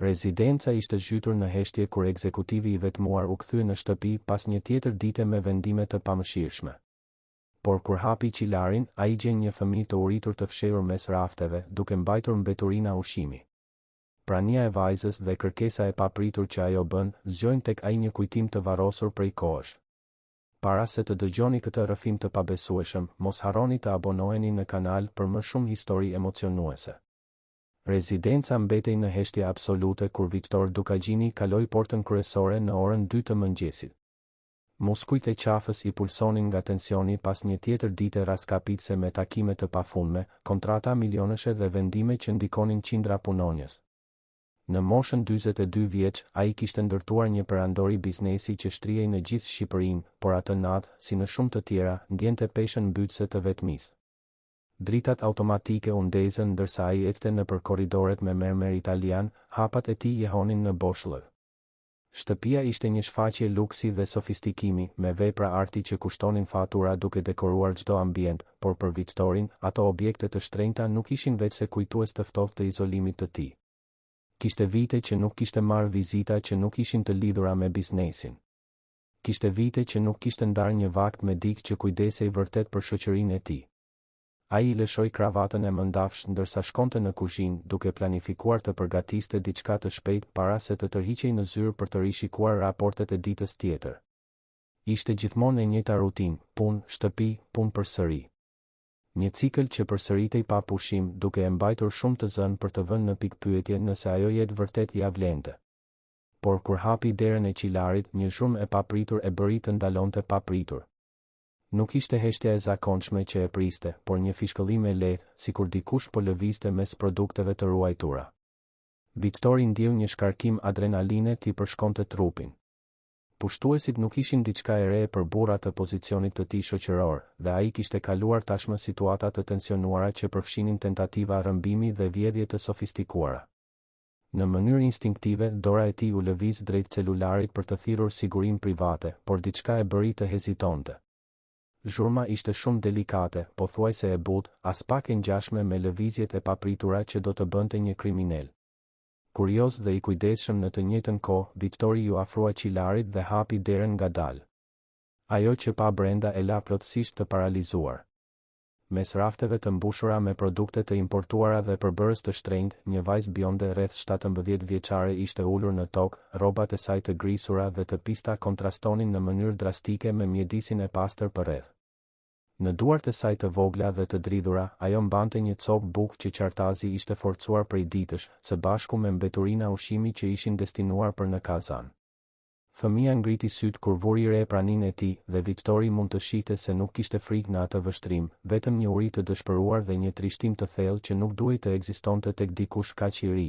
Rezidenca ishte zhytur në heshtje kur ekzekutivi i vetmuar u kthye në shtëpi pas një tjetër dite me vendime të pamëshirshme. Por kur hapi qilarin, ai gjen një fëmijë të uritur të fshehur mes rafteve, duke mbajtur mbeturina ushqimi. Prania e vajzës dhe kërkesa e papritur që ajo bën, zgjojnë tek ai një kujtim të varrosur prej kohësh. Para se të dëgjoni këtë rrëfim të pabesueshëm, mos harroni të abonoheni në kanal për më shumë histori emocionuese. Rezidenca mbetej në heshtje absolute kur Viktor Dukagjini kaloi portën kryesore në orën 2 të mëngjesit. Muskujt e qafës i pulsonin nga tensioni pas një tjetër dite raskapitse me takime të pafundme, kontrata milionëshe dhe vendime që ndikonin qindra punonjës. Në moshën 42 vjeç, ai kishte ndërtuar një perandori biznesi që shtrihej në gjithë Shqipërinë, por atë natë, si në shumë të tjera, ndjente peshën mbytëse të vetmisë. Dritat automatike u ndezën ndërsa ai ecte nëpër korridoret me mermer italian, hapat e tij jehonin në boshllë. Shtëpia ishte një shfaqje luksi dhe sofistikimi, me vepra arti që kushtonin fatura duke dekoruar çdo ambient, por për Viktorin, ato objekte të shtrenjta nuk ishin vetëse kujtues të ftohtë të izolimit të tij. Kishte vite që nuk kishte marrë vizita që nuk ishin të lidhura me biznesin. Kishte vite që nuk kishte ndarë një vakt medik që kujdesej vërtet për shoqërinë e tij. Ai i lëshoi kravatën e mëndafsh ndërsa shkonte në kuzhinë, duke planifikuar të përgatiste diçka të shpejt para se të tërhiqej në zyrë për të rishikuar raportet e ditës tjetër. Ishte gjithmonë e njëjta rutinë, punë, shtëpi, punë përsëri. Një cikël që përsëritej pa pushim, duke e mbajtur shumë të zënë për të vënë në pikë pyetje nëse ajo jetë vërtet ia vlente. Por kur hapi derën e qilarit, një zhurmë e papritur e bëri të ndalonte papritur. Nuk ishte heshtja e zakonshme që e priste, por një fishkëllim e lehtë, sikur dikush po lëvizte mes produkteve të ruajtura. Viktori ndjeu një shkarkim adrenaline t'i përshkonte trupin. Pushtuesit nuk ishin diçka e re për burrat të pozicionit të tij shoqëror, dhe ai kishte kaluar tashmë situata të tensionuara që përfshinin tentativa rrëmbimi dhe vjedhje të sofistikuara. Në mënyrë instinktive, dora e tij u lëviz drejt celularit për të thirrur sigurinë private, por diçka e bëri të hezitonte. Zhurma ishte shumë delikate, pothuajse e butë, as pak e ngjashme me lëvizjet e papritura që do të bënte një kriminal. Kurioz dhe i kujdesshëm në të njëjtën kohë, Viktori ju afrua qilarit dhe hapi derën ngadalë. Ajo që pa brenda e la plotësisht të paralizuar. Mes rafteve të mbushura me produkte të importuara dhe përbërës të shtrenjtë, një vajzë bjonde rreth 17 vjeçare ishte ulur në tokë, rrobat e saj të grisura dhe të pista kontrastonin në mënyrë drastike me mjedisin e pastër përreth. Në duart e saj të vogla dhe të dridhura, ajo mbante një copë bukë që qartazi ishte forcuar prej ditësh, së bashku me mbeturina ushqimi që ishin destinuar për në kazan. Fëmia ngriti syt kur vuri re praninë e tij dhe Viktori mund të shihte se nuk kishte frikë në atë vështrim, vetëm një uri të dëshpëruar dhe një trishtim të thellë që nuk duhej të ekzistonte tek dikush kaq i ri.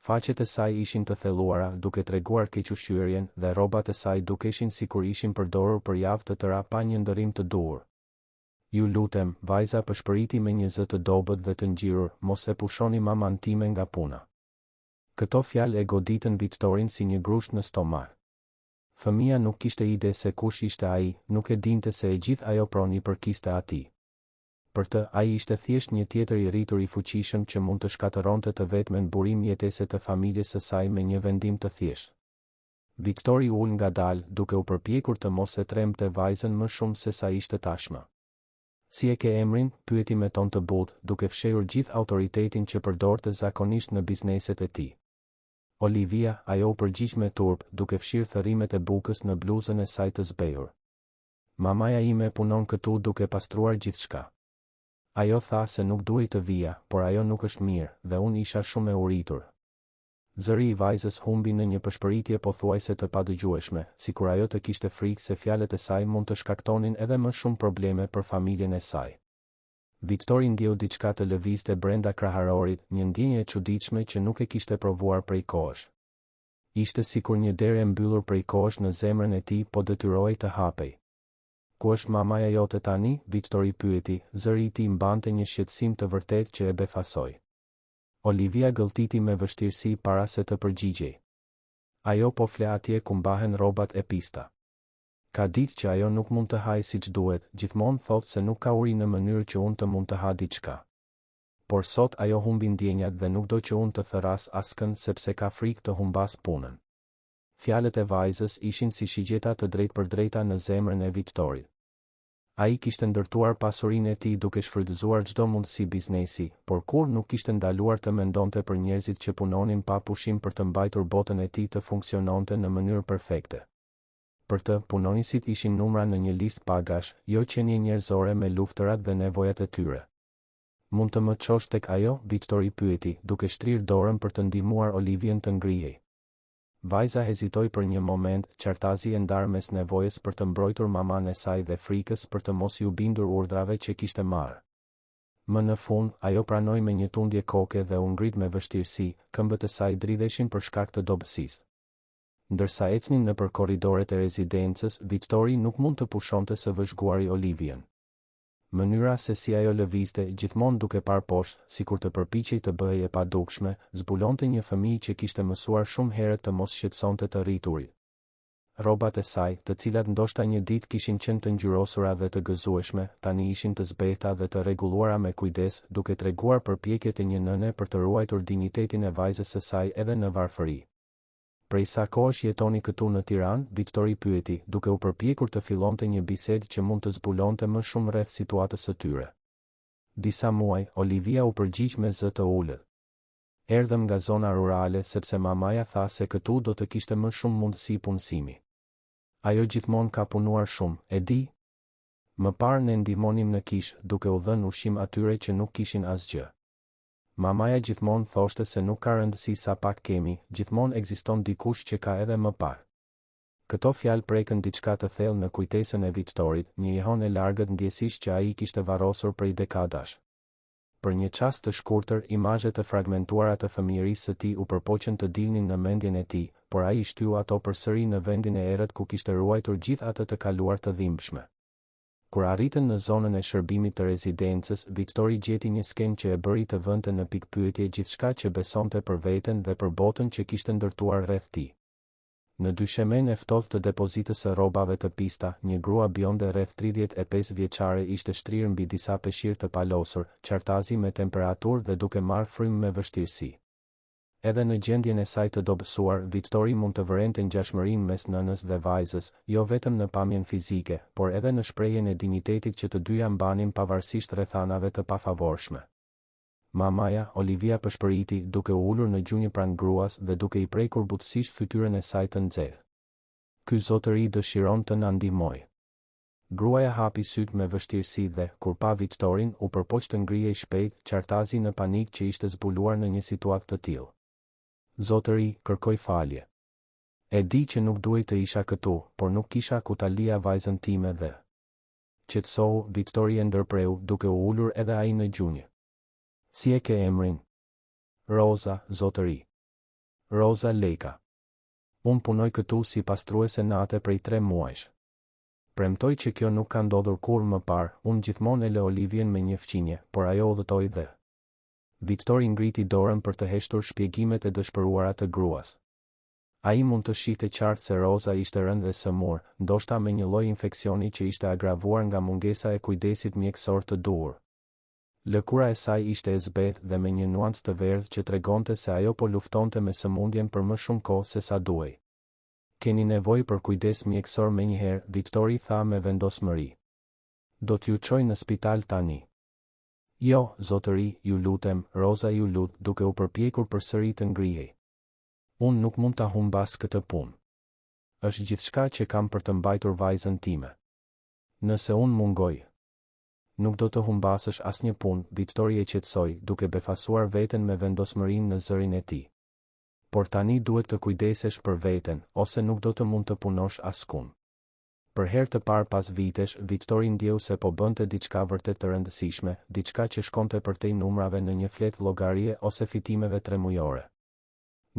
Faqet e saj ishin të thelluara, duke treguar kequshqyrjen, dhe rrobat e saj dukeshin sikur ishin përdorur për javë të tëra pa një ndërim të duhur. Ju lutem, vajza pëshpëriti me një zë të dobët dhe të ngjirur, mos e pushoni maman time nga puna. Këto fjalë e goditën Viktorin si një grusht në stomak. Fëmia nuk kishte ide se kush ishte ai, nuk e dinte se e gjithë ajo proni përkiste atij. Për të, ai ishte thjesht një tjetër i rritur i fuqishëm që mund të shkatëronte të vetmen burim jetese të familjes së saj me një vendim të thjeshtë. Viktori ul ngadalë, duke u përpjekur të mos e tremte vajzën më shumë se sa ishte tashmë. Si e ke emrin, pyeti me ton të butë, duke fshehur gjithë autoritetin që përdorte zakonisht në bizneset e tij. Olivia, ajo u përgjigj me turp, duke fshirë thërrimet e bukës në bluzën e saj të zbehur. Mamaja ime punon këtu duke pastruar gjithçka. Ajo tha se nuk duhej të vija, por ajo nuk është mirë, dhe unë isha shumë e uritur. Zëri i vajzës humbi në një përshpëritje pothuajse të padëgjueshme, sikur ajo të kishte frikë se fjalët e saj mund të shkaktonin edhe më shumë probleme për familjen e saj. Viktori ndjeu diçka të lëvizte brenda kraharorit, një ndjenjë e çuditshme që nuk e kishte provuar prej kohësh. Ishte sikur një derë e mbyllur prej kohësh në zemrën e tij po detyrohej të hapej. Ku është mamaja jote tani? Viktori pyeti, zëri i tij mbante një shqetësim të vërtetë që e befasoi. Olivia gëlltiti me vështirësi para se të përgjigjej. Ajo po fle atje ku mbahen rrobat e pista. Ka ditë që ajo nuk mund të hajë siç duhet, gjithmonë thotë se nuk ka uri në mënyrë që unë të mund të ha diçka. Por sot ajo humbi ndjenjat dhe nuk do që unë të thëras askënd sepse ka frikë të humbas punën. Fjalët e vajzës ishin si shigjeta të drejt për drejta në zemrën e Viktorit. Ai kishte ndërtuar pasurinë e tij duke shfrytëzuar çdo mundësi biznesi, por kur nuk kishte ndaluar të mendonte për njerëzit që punonin pa pushim për të mbajtur botën e tij të funksiononte në mënyrë perfekte. Për të, punonësit ishin numra në një listë pagash, jo qenie njerëzore me luftërat dhe nevojat e tyre. Mund të më çosh tek ajo, Viktori pyeti, duke shtrirë dorën për të ndihmuar Olivien të ngrihej. Vajza hezitoi për një moment, qartazi e ndar mes nevojës për të mbrojtur maman e saj dhe frikës për të mos iu bindur urdhrave që kishte marrë. Më në fund, ajo pranoi me një tundje koke dhe u ngrit me vështirësi, këmbët e saj dridheshin për shkak të dobësisë. Ndërsa ecnin nëpër korridoret e rezidencës, Viktori nuk mund të pushonte së vëzhguari Olivien. Mënyra se si ajo lëvizte, gjithmonë duke parë poshtë, sikur të përpiqej të bëhej e padukshme, zbulonte një fëmijë që kishte mësuar shumë herët të mos shqetësonte të rriturit. Rrobat e saj, të cilat ndoshta një ditë kishin qenë të ngjyrosura dhe të gëzueshme, tani ishin të zbehta dhe të rregulluara me kujdes, duke treguar përpjekjet e një nëne për të ruajtur dinjitetin e vajzës së saj edhe në varfëri. Prej sa kohësh jetoni këtu në Tiranë, Viktori pyeti, duke u përpjekur të fillonte një bisedë që mund të zbulonte më shumë rreth situatës së tyre. Disa muaj, Olivia u përgjigj me zë të ulët. Erdhëm nga zona rurale sepse mamaja tha se këtu do të kishte më shumë mundësi punësimi. Ajo gjithmonë ka punuar shumë, e di? Më parë ne ndihmonim në kishë, duke u dhënë ushqim atyre që nuk kishin asgjë. Mamaja gjithmonë thoshte se nuk ka rëndësi sa pak kemi, gjithmonë ekziston dikush që ka edhe më pak. Këto fjalë prekën diçka të thellë në kujtesën e Viktorit, një jehon e largët ndjesisht që ai kishte varrosur prej dekadash. Për një çast të shkurtër, imazhet e fragmentuara të fëmijërisë së tij u përpoqën të dilnin në mendjen e tij, por ai shtyu ato përsëri në vendin e errët ku kishte ruajtur gjithë atë të kaluar të dhimbshme. Kur arritën në zonën e shërbimit të rezidencës, Viktori gjeti një skenë që e bëri të vënte në pikpyetje gjithçka që besonte për veten dhe për botën që kishte ndërtuar rreth tij. Në dyshemen e ftohtë të depozitës së rrobave të pista, një grua bjonde rreth 35 vjeçare ishte shtrirë mbi disa peshqir të palosur, qartazi me temperaturë dhe duke marrë frymë me vështirësi. Edhe në gjendjen e saj të dobësuar, Viktori mund të vërente ngjashmërinë mes nënës dhe vajzës, jo vetëm në pamjen fizike, por edhe në shprehjen e dinjitetit që të dyja mbanin pavarësisht rrethanave të pafavorshme. Mamaja, Olivia pëshpëriti, duke u ulur në gjunjë pranë gruas dhe duke i prekur butësisht fytyrën e saj të nxehtë. Ky zotëri dëshiron të na ndihmojë. Gruaja hapi sytë me vështirësi dhe, kur pa Viktorin, u përpoq të ngrihej shpejt, qartazi në panik që ishte zbuluar në një situatë të tillë. Zotëri, kërkoj falje. E di që nuk duhej të isha këtu, por nuk kisha ku ta lija vajzën time dhe. Qetësohu, Viktori e ndërpreu, duke u ulur edhe ai në gjunjë. Si e ke emrin? Roza, zotëri. Roza Leka. Unë punoj këtu si pastruese nate prej 3 muajsh. Premtoj që kjo nuk ka ndodhur kur më parë, unë gjithmonë e lë Olivien me një fqinje, por ajo udhëtoi dhe. Viktori ngriti dorën për të heshtur shpjegimet e dëshpëruara të gruas. Ai mund të shihte qartë se Roza ishte rënë dhe sëmur, ndoshta me një lloj infeksioni që ishte agravuar nga mungesa e kujdesit mjekësor të duhur. Lëkura e saj ishte e zbeth dhe me një nuancë të verdhë që tregonte se ajo po luftonte me sëmundjen për më shumë kohë se sa duhej. Keni nevojë për kujdes mjekësor menjëherë, Viktori tha me vendosmëri. Do t'ju çoj në spital tani. Jo, zotëri, ju lutem, Roza ju lut, duke u përpjekur përsëri të ngrihej. Unë nuk mund ta humbas këtë punë. Është gjithçka që kam për të mbajtur vajzën time. Nëse unë mungoj, nuk do të humbasësh asnjë punë, Viktori e qetësoi, duke befasuar veten me vendosmërinë në zërin e tij. Por tani duhet të kujdesesh për veten, ose nuk do të mund të punosh askund. Për herë të parë pas vitesh, Viktori ndjeu se po bënte diçka vërtet të rëndësishme, diçka që shkonte përtej numrave në një fletë llogarie ose fitimeve tremujore.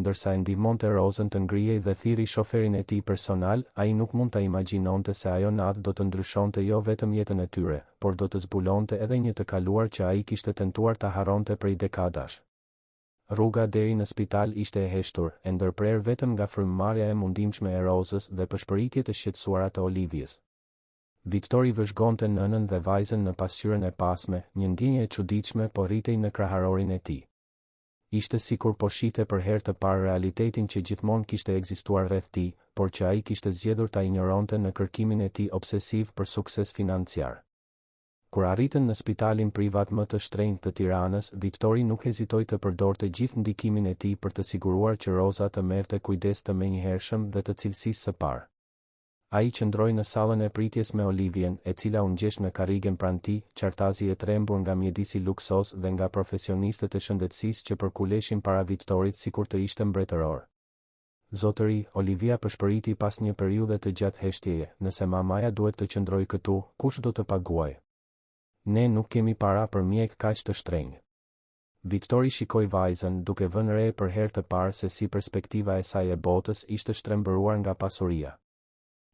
Ndërsa e ndihmonte Rozën të ngrihej dhe thirri shoferin e tij personal, ai nuk mund ta imagjinonte se ajo natë do të ndryshonte jo vetëm jetën e tyre, por do të zbulonte edhe një të kaluar që ai kishte tentuar ta harronte prej dekadash. Rruga deri në spital ishte e heshtur, e ndërprer vetëm nga frymëmarrja e mundimshme e Rozës dhe pëshpëritjet e shqetësuara të Olivies. Victori vëzhgonte nënën dhe vajzën në pasqyrën e pasme, një ndjenjë e çuditshme po rritej në kraharorin e tij. Ishte sikur po shihte për herë të parë realitetin që gjithmonë kishte ekzistuar rreth tij, por që ai kishte zgjedhur ta injoronte në kërkimin e tij obsesiv për sukses financiar. Kur arritën në spitalin privat më të shtrenjtë të Tiranës, Victori nuk hezitoi të përdorte gjithë ndikimin e tij për të siguruar që Roza të merrte kujdes të menjëhershëm dhe të cilësisë së parë. Ai qëndroi në sallën e pritjes me Olivien, e cila u ngjesh në karrigen pranë tij, qartazi e trembur nga mjedisi luksoz dhe nga profesionistët e shëndetësisë që përkuleshin para Victorit sikur të ishte mbretëror. Zotëri, Olivia përshpëriti pas një periudhe të gjatë heshtjeje, nëse mamaja duhet të qëndrojë këtu, kush do të paguajë? Ne nuk kemi para për mjek kaq të shtrenjtë. Victori shikoi vajzën, duke vënë re për herë të parë se si perspektiva e saj e botës ishte shtrembëruar nga pasuria.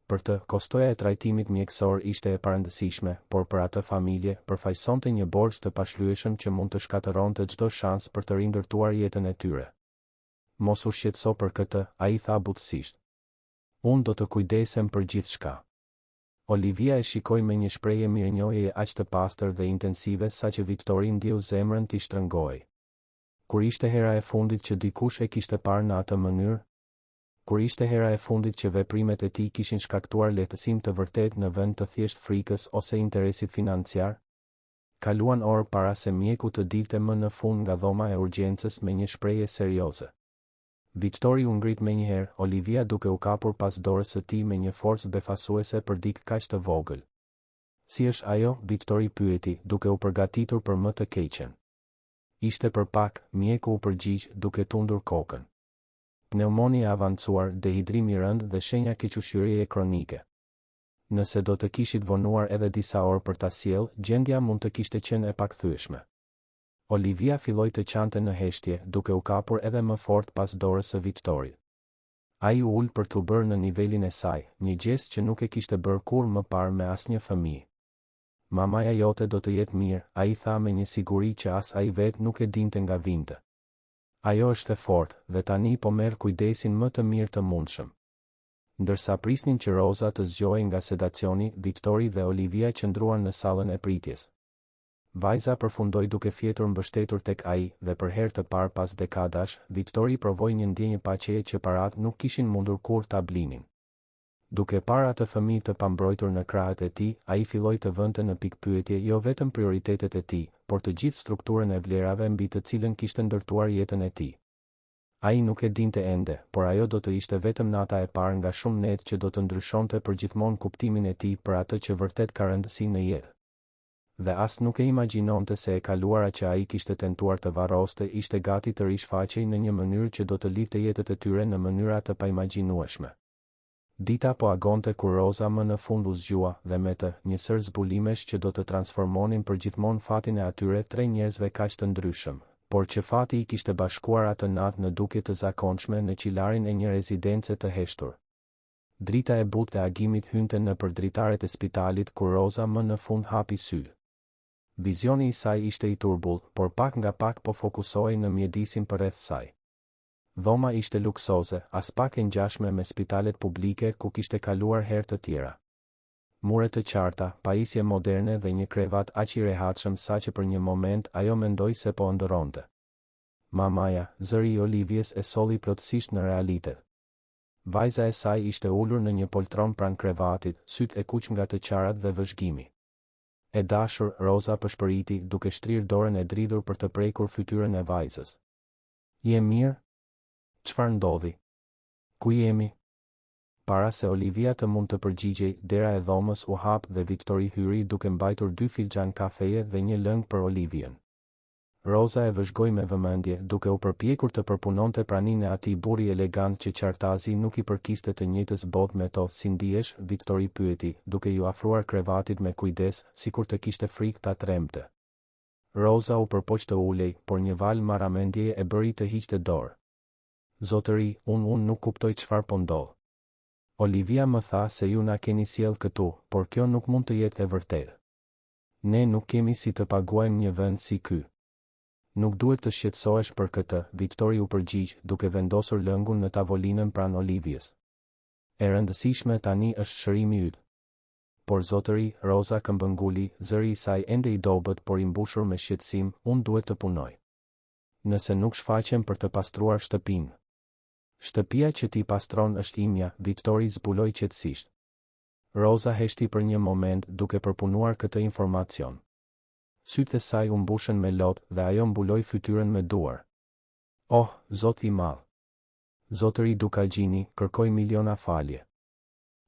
Për të, kostoja e trajtimit mjekësor ishte e parëndësishme, por për atë familje, përfaqësonte një borxh të pashlyeshëm që mund të shkatëronte çdo shans për të rindërtuar jetën e tyre. Mos u shqetëso për këtë, ai tha butësisht. Unë do të kujdesem për gjithçka. Olivia e shikoi me një shprehje mirënjohjeje aq të pastër dhe intensive saqë Victori ndjeu zemrën t'i shtrëngoi. Kur ishte hera e fundit që dikush e kishte parë në atë mënyrë? Kur ishte hera e fundit që veprimet e tij kishin shkaktuar lehtësim të vërtet në vend të thjesht frikës ose interesit financiar? Kaluan orë para se mjeku të dilte më në fund nga dhoma e urgjencës me një shprehje serioze. Victori u ngrit menjëherë, Olivia duke u kapur pas dorës së tij me një forcë befasuese për dikë kaq të vogël. Si është ajo? Victori pyeti, duke u përgatitur për më të keqen. Ishte për pak, mjeku u përgjigj, duke tundur kokën. Pneumonia e avancuar, dehidrim i rënd dhe shenja keqëshyrie kronike. Nëse do të kishit vonuar edhe disa orë për ta sjellë, gjendja mund të kishte qenë e pakthyeshme. Olivia filloi të qante në heshtje, duke u kapur edhe më fort pas dorës së Victorit. Ai u ul për t'u bërë në nivelin e saj, një gjest që nuk e kishte bërë kur më parë me asnjë fëmijë. Mamaja jote do të jetë mirë, ai tha me një siguri që as ai vetë nuk e dinte nga vinte. Ajo është e fortë dhe tani po merr kujdesin më të mirë të mundshëm. Ndërsa prisnin që Roza të zgjohej nga sedacioni, Victori dhe Olivia qëndruan në sallën e pritjes. Vajza përfundoi duke fjetur mbështetur tek ai dhe për herë të parë pas dekadash, Victori provoi një ndjenjë paqeje që parat nuk kishin mundur kur ta blinin. Duke parë atë fëmijë të pambrojtur në krahët e tij, ai filloi të vënte në pikpyetje jo vetëm prioritetet e tij, por të gjithë strukturën e vlerave mbi të cilën kishte ndërtuar jetën e tij. Ai nuk e dinte ende, por ajo do të ishte vetëm nata e parë nga shumë net që do të ndryshonte përgjithmonë kuptimin e tij për atë që vërtet ka rëndësi në jetë. Dhe as nuk e imagjinonte se e kaluara që ai kishte tentuar të varroste ishte gati të rishfaqej në një mënyrë që do të lidhte jetët e tyre në mënyra të paimagjinueshme. Dita po agonte kur Roza më në fund u zgjua dhe me të një sër zbulimesh që do të transformonin përgjithmonë fatin e atyre tre njerëzve kaq të ndryshëm, por që fati I kishte bashkuar atë natë në dukje të zakonshme në qilarin e një rezidence të heshtur. Drita e butë e agimit hynte në përdritaret e spitalit kur Roza më në fund hapi sy. Vizioni I saj ishte I turbull, por pak nga pak po fokusohej në mjedisin përreth saj. Dhoma ishte luksoze, as pak e ngjashme me spitalet publike ku kishte kaluar herë të tjera. Mure të qarta, pajisje moderne dhe një krevat aq I rehatshëm saqë për një moment ajo mendoi se po ëndërronte. Mamaja, zëri I Olivies e solli plotësisht në realitet. Vajza e saj ishte ulur në një poltron pranë krevatit, syt e kuq nga të qarat dhe vëzhgimi. E dashur, Roza përshpëriti duke shtrirë dorën e dridhur për të prekur fytyrën e vajzës. Je mirë? Çfarë ndodhi? Ku jemi? Para se Olivia të mund të përgjigjej, dera e dhomës u hap dhe Victori hyri duke mbajtur 2 filxhan kafeje dhe një lëng për Olivien. Roza e vëzhgoi me vëmendje, duke u përpjekur të përpunonte praninë e atij burri elegant që qartazi nuk I përkiste të njëjtës botë me to. Si ndihesh? Victori pyeti, duke ju afruar krevatit me kujdes, sikur të kishte frikë ta tremte. Roza u përpoq të ulej, por një val marramendjeje e bëri të hiqte dorë. Zotëri, unë nuk kuptoj çfarë po ndodh. Olivia më tha se ju na keni sjell këtu, por kjo nuk mund të jetë e vërtetë. Ne nuk kemi si të paguajmë një vend si ky. Nuk duhet të shqetësohesh për këtë, Victori u përgjigj, duke vendosur lëngun në tavolinën pranë Olivies. E rëndësishme tani është shërimi yt. Por zotëri, Roza këmbënguli, zëri I saj ende I dobët por I mbushur me shqetësim, unë duhet të punoj. Nëse nuk shfaqem për të pastruar shtëpinë. Shtëpia që ti pastron është imja, Viktori zbuloi qetësisht. Roza heshti për një moment duke përpunuar këtë informacion. Sytë e saj u mbushën me lot dhe ajo mbuloi fytyrën me duar. Oh, Zoti I madh. Zotëri Dukagjini, kërkoi miliona falje.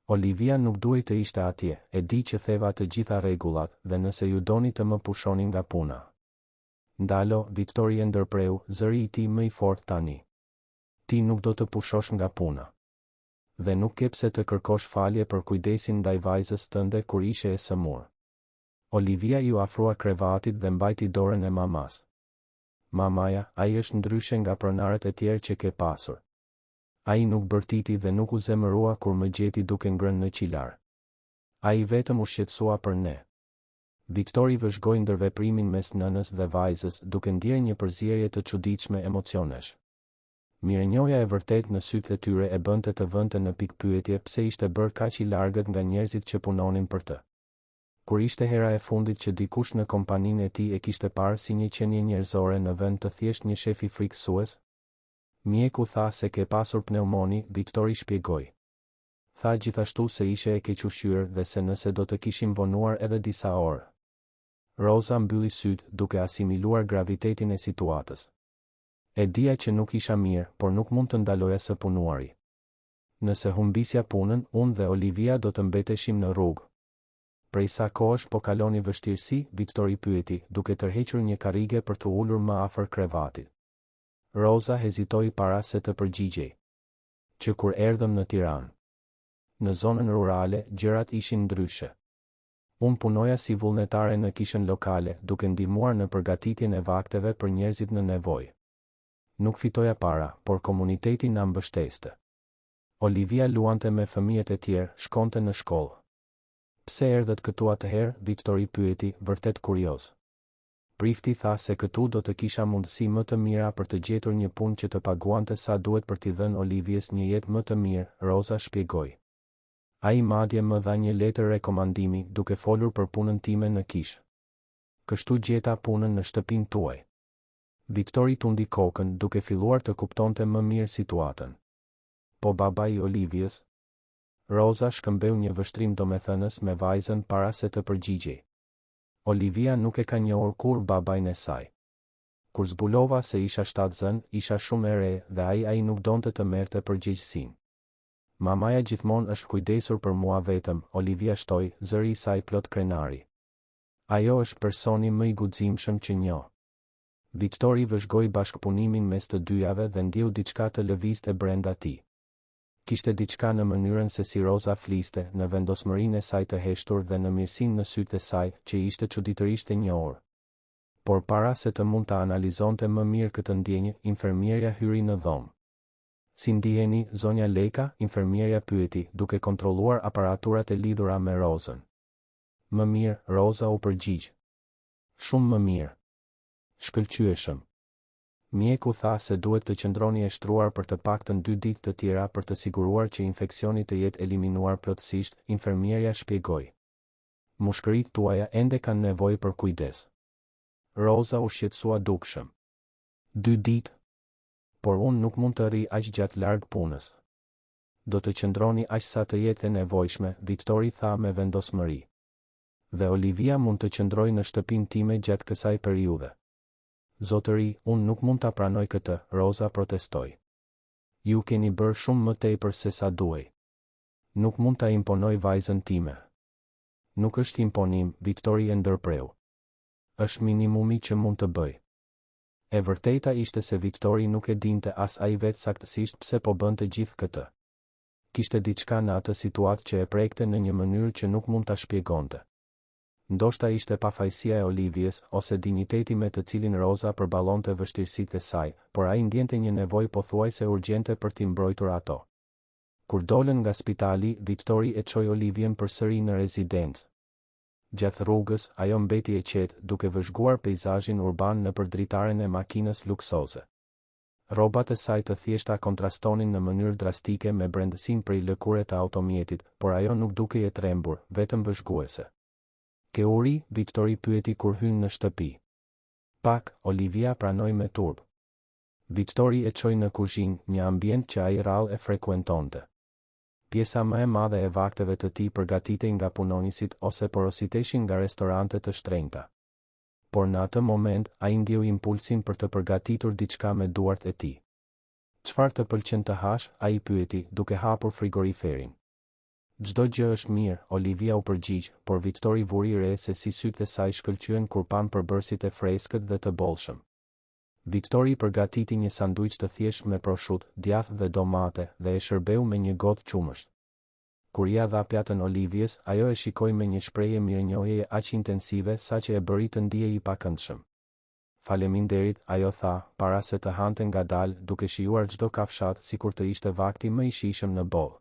Olivia nuk duhej të ishte atje, e di që theva të gjitha rregullat dhe nëse ju doni të më pushoni nga puna. Ndalo, Viktori e ndërpreu, zëri I tij më I fortë tani. Ti nuk do të pushosh nga puna. Dhe nuk ke pse të kërkosh falje për kujdesin ndaj vajzës tënde kur ishe e sëmur. Olivia ju afrua krevatit dhe mbajti dorën e mamas. Mamaja, ai është ndryshe nga pronarët e tjerë që ke pasur. Ai nuk bërtiti dhe nuk u zemërua kur më gjeti duke ngrënë në qilar. Ai vetëm u shqetësua për ne. Viktori vëzhgoi ndërveprimin mes nënës dhe vajzës duke ndjerë një përzierje të çuditshme emocionesh. Mirënjohja e vërtet në sytë e tyre e bënte të vënte në pikpyetje pse ishte bërë kaq I largët nga njerëzit që punonin për të. Kur ishte hera e fundit që dikush në kompaninë e tij e kishte parë si një qenie njerëzore në vend të thjesht një shefi frikësues? Mjeku tha se ke pasur pneumoni, Viktori shpjegoi. Tha gjithashtu se ishe e kequshqyer dhe se nëse do të kishim vonuar edhe disa orë. Roza mbylli sytë duke asimiluar gravitetin e situatës. E dija që nuk isha mirë, por nuk mund të ndaloja së punuari. Nëse humbisja punën, unë dhe Olivia do të mbeteshim në rrugë. Prej sa kohësh po kaloni vështirësi, Viktori pyeti, duke tërhequr një karrige për të ulur më afër krevatit. Roza hezitoi para se të përgjigjej. Që kur erdhëm në Tiranë. Në zonën rurale, gjërat ishin ndryshe. Unë punoja si vullnetare në kishën lokale, duke ndihmuar në përgatitjen e vakteve për njerëzit në nevojë. Nuk fitoja para, por komuniteti na mbështeste. Olivia luante me fëmijët e tjerë, shkonte në shkollë. Pse erdhët këtu atëherë, Viktori pyeti, vërtet kurioz. Prifti tha se këtu do të kisha mundësi më të mira për të gjetur një punë që të paguante sa duhet për t'i dhënë Olivies një jetë më të mirë, Roza shpjegoi. Ai madje më dha një letër rekomandimi duke folur për punën time në kishë. Kështu gjeta punën në shtëpinë tuaj. Viktori tundi kokën duke filluar të kuptonte më mirë situatën. Po baba I Olivies? Roza shkëmbeu një vështrim domethënës me vajzën para se të përgjigjej. Olivia nuk e ka njohur kur babajnë e saj. Kur zbulova se isha shtatzën, isha shumë e re dhe ai nuk donte të merrte përgjegjësinë. Mamaja gjithmonë është kujdesur për mua vetëm, Olivia shtoi, zëri I saj plot krenari. Ajo është personi më I guximshëm që njoh. Viktori vëzhgoi bashkëpunimin mes të dyjave dhe ndjeu diçka të lëvizte brenda tij. Kishte diçka në mënyrën se si Roza fliste, në vendosmërinë e saj të heshtur dhe në mirësinë në sytë e saj, që ishte çuditërisht e njohur. Por para se të mund ta analizonte më mirë këtë ndjenjë, infermierja hyri në dhomë. Si ndiheni, zonja Leka, infermierja pyeti, duke kontrolluar aparaturat e lidhura me Rozën. Më mirë, Roza u përgjigj. Shumë më mirë. Shkëlqyeshëm. Mjeku tha se duhet të qëndroni e shtruar për të paktën 2 ditë të tjera për të siguruar që infeksioni të jetë eliminuar plotësisht, infermierja shpjegoi. Mushkëritë tuaja ende kanë nevojë për kujdes. Roza u shqetësua dukshëm. 2 ditë? Por unë nuk mund të rri aq gjatë larg punës. Do të qëndroni aq sa të jetë e nevojshme, Viktori tha me vendosmëri. Dhe Olivia mund të qëndrojë në shtëpinë time gjatë kësaj periudhe. Zotëri, unë nuk mund ta pranoj këtë, Roza protestoi. Ju keni bërë shumë më tepër se sa duhej. Nuk mund ta imponoj vajzën time. Nuk është imponim, Viktori e ndërpreu. Është minimumi që mund të bëj. E vërteta ishte se Viktori nuk e dinte as ai vetë saktësisht pse po bënte gjithë këtë. Kishte diçka në atë situatë që e prekte në një mënyrë që nuk mund ta shpjegonte. Ndoshta ishte pafajësia e Olivies ose dinjiteti me të cilin Roza përballonte vështirësitë e saj, por ai ndjente një nevojë pothuajse urgjente për t'i mbrojtur ato. Kur dolën nga spitali, Viktori e çoi Olivien përsëri në rezidencë. Gjatë rrugës, ajo mbeti e qetë, duke vëzhguar peizazhin urban nëpër dritaren e makinës luksoze. Rrobat e saj të thjeshta kontrastonin në mënyrë drastike me brendësinë prej lëkure të automjetit, por ajo nuk dukej e trembur, vetëm vëzhguese. "Ke uri?" Victory pyeti kur hyn në shtëpi. "Pak," Olivia pranoi me turp. Victory e çoi në kuzhinë, një ambient që ai rrallë e frekuentonte. Pjesa më e madhe e vakteve të tij përgatitej nga punonjësit ose porositeshin nga restorante të shtrenjta. Por në atë moment, ai ndjeu impulsin për të përgatitur diçka me duart e tij. "Çfarë të pëlqen të hash?" ai pyeti, duke hapur frigoriferin. "Çdo gjë është mirë," Olivia u përgjigj, por Victory vuri re se si sytë e saj shkëlqyen kur pan përbërësit e freskët dhe të bollshëm. Victory përgatiti një sanduiç të thjeshtë me prosciutto, djathë dhe domate dhe e shërbeu me një gotë qumësht. Kur ia dha pjatën Olivias, ajo e shikoi me një shprehje mirënjohjeje aq intensive saqë e bëri të ndiej i pakëndshëm. "Faleminderit," ajo tha, para se të hante ngadalë, duke shijuar çdo kafshat sikur të ishte vakti më i shijshëm në botë.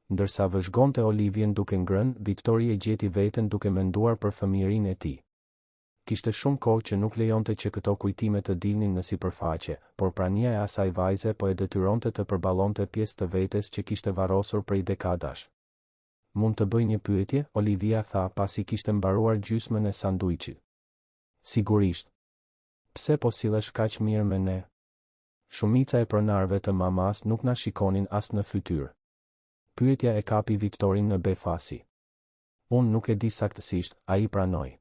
Ndërsa vëzhgonte Olivien duke ngrënë, Victory e gjeti veten duke menduar për fëmijërinë e tij. Kishte shumë kohë që nuk lejonte që këto kujtime të dilnin në sipërfaqe, por prania e asaj vajze po e detyronte të përballonte pjesë të vetes që kishte varrosur prej dekadash. "Mund të bëj një pyetje?" Olivia tha pasi kishte mbaruar gjysmën e sanduiçit. "Sigurisht. Pse po sillesh kaq mirë me ne? Shumica e pronarëve të mamas nuk na shikonin as në fytyrë." Pyetja e kapi Victorin në befasi. "Unë nuk e di saktësisht," ai pranoi.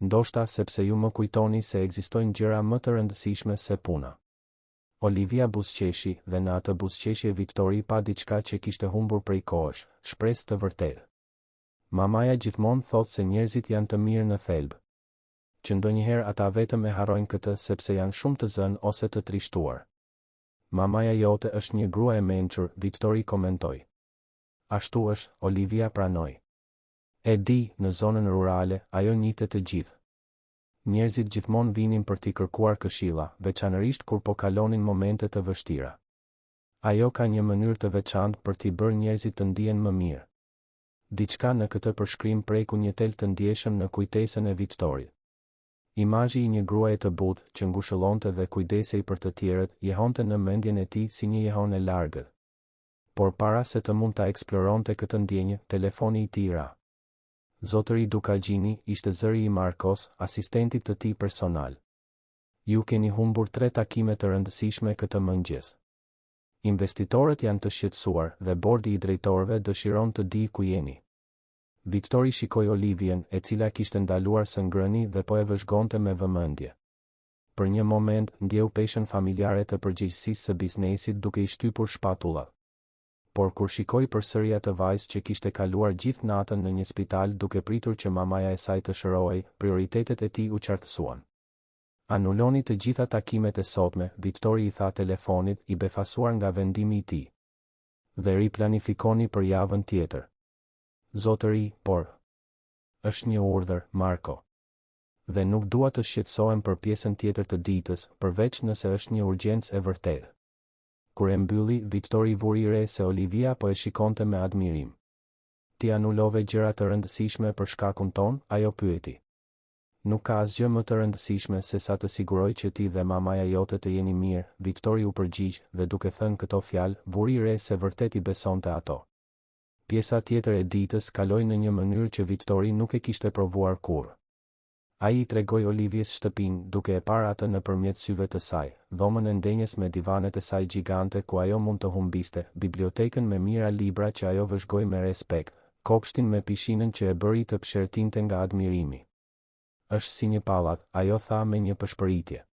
"Ndoshta sepse ju më kujtoni se ekzistojnë gjëra më të rëndësishme se puna." Olivia buzëqeshi dhe në atë buzëqeshje Victory pa diçka që kishte humbur prej kohësh, shpresë të vërtetë. "Mamaja gjithmonë thotë se njerëzit janë të mirë në thelb. Që ndonjëherë ata vetëm e harrojnë këtë sepse janë shumë të zënë ose të trishtuar." "Mamaja jote është një grua e mençur," Victory komentoi. "Ashtu është," Olivia pranoi. "E di, në zonën rurale, ajo njitet të gjithë. Njerëzit gjithmonë vinin për t'i kërkuar këshilla, veçanërisht kur po kalonin momente të vështira. Ajo ka një mënyrë të veçantë për t'i bërë njerëzit të ndihen më mirë." Diçka në këtë përshkrim preku një tel të ndjeshëm në kujtesën e Victorit. Imazhi i një gruaje të butë që ngushëllonte dhe kujdesej për të tjerët jehonte në mendjen e tij si një jehon e largët. Por para se të mund ta eksploronte këtë ndjenjë, telefoni i tij ra. Zotëri Dukagjini ishte zëri i Markos, asistentit të tij personal. "Ju keni humbur 3 takime të rëndësishme këtë mëngjes. Investitorët janë të shqetësuar dhe bordi i drejtorëve dëshiron të di ku jeni." Victory shikoi Olivien, e cila kishte ndaluar së ngrëni dhe po e vëzhgonte me vëmendje. Për një moment, ndjeu peshën familjare të përgjegjësisë së biznesit duke I shtypur shpatullat. Por kur shikoi përsëri atë vajzë që kishte kaluar gjithë natën në një spital duke pritur që mamaja e saj të shërohej, prioritetet e tij u qartësuan. "Anuloni të gjitha takimet e sotme," Victory I tha telefonit, I befasuar nga vendimi I tij. "Dhe riplanifikoni për javën tjetër." "Zotëri, por është një urdhër, Marko. Dhe nuk dua të shqetësohem për pjesën tjetër të ditës, përveç nëse është një urgjencë e vërtetë." Kur e mbylli, Victory vuri re se Olivia po e shikonte me admirim. "Ti anulove gjëra të rëndësishme për shkakun ton?" ajo pyeti. "Nuk ka asgjë më të rëndësishme se sa të siguroj që ti dhe mamaja jote të jeni mirë," Victory u përgjigj dhe duke thënë këto fjalë, vuri re se vërtet I besonte ato. Pjesa tjetër e ditës kaloi në një mënyrë që Victory nuk e kishte provuar kurrë. Ai I tregoi Olivies shtëpinë, duke e parë atë nëpërmjet syve të saj, dhomën e ndenjes me divanet e saj gjigante ku ajo mund të humbiste, bibliotekën me mijëra libra që ajo vëzhgoi me respekt, kopshtin me pishinën që e bëri të pshertinte nga admirimi. "Është si një pallat," ajo tha me një pëshpëritje.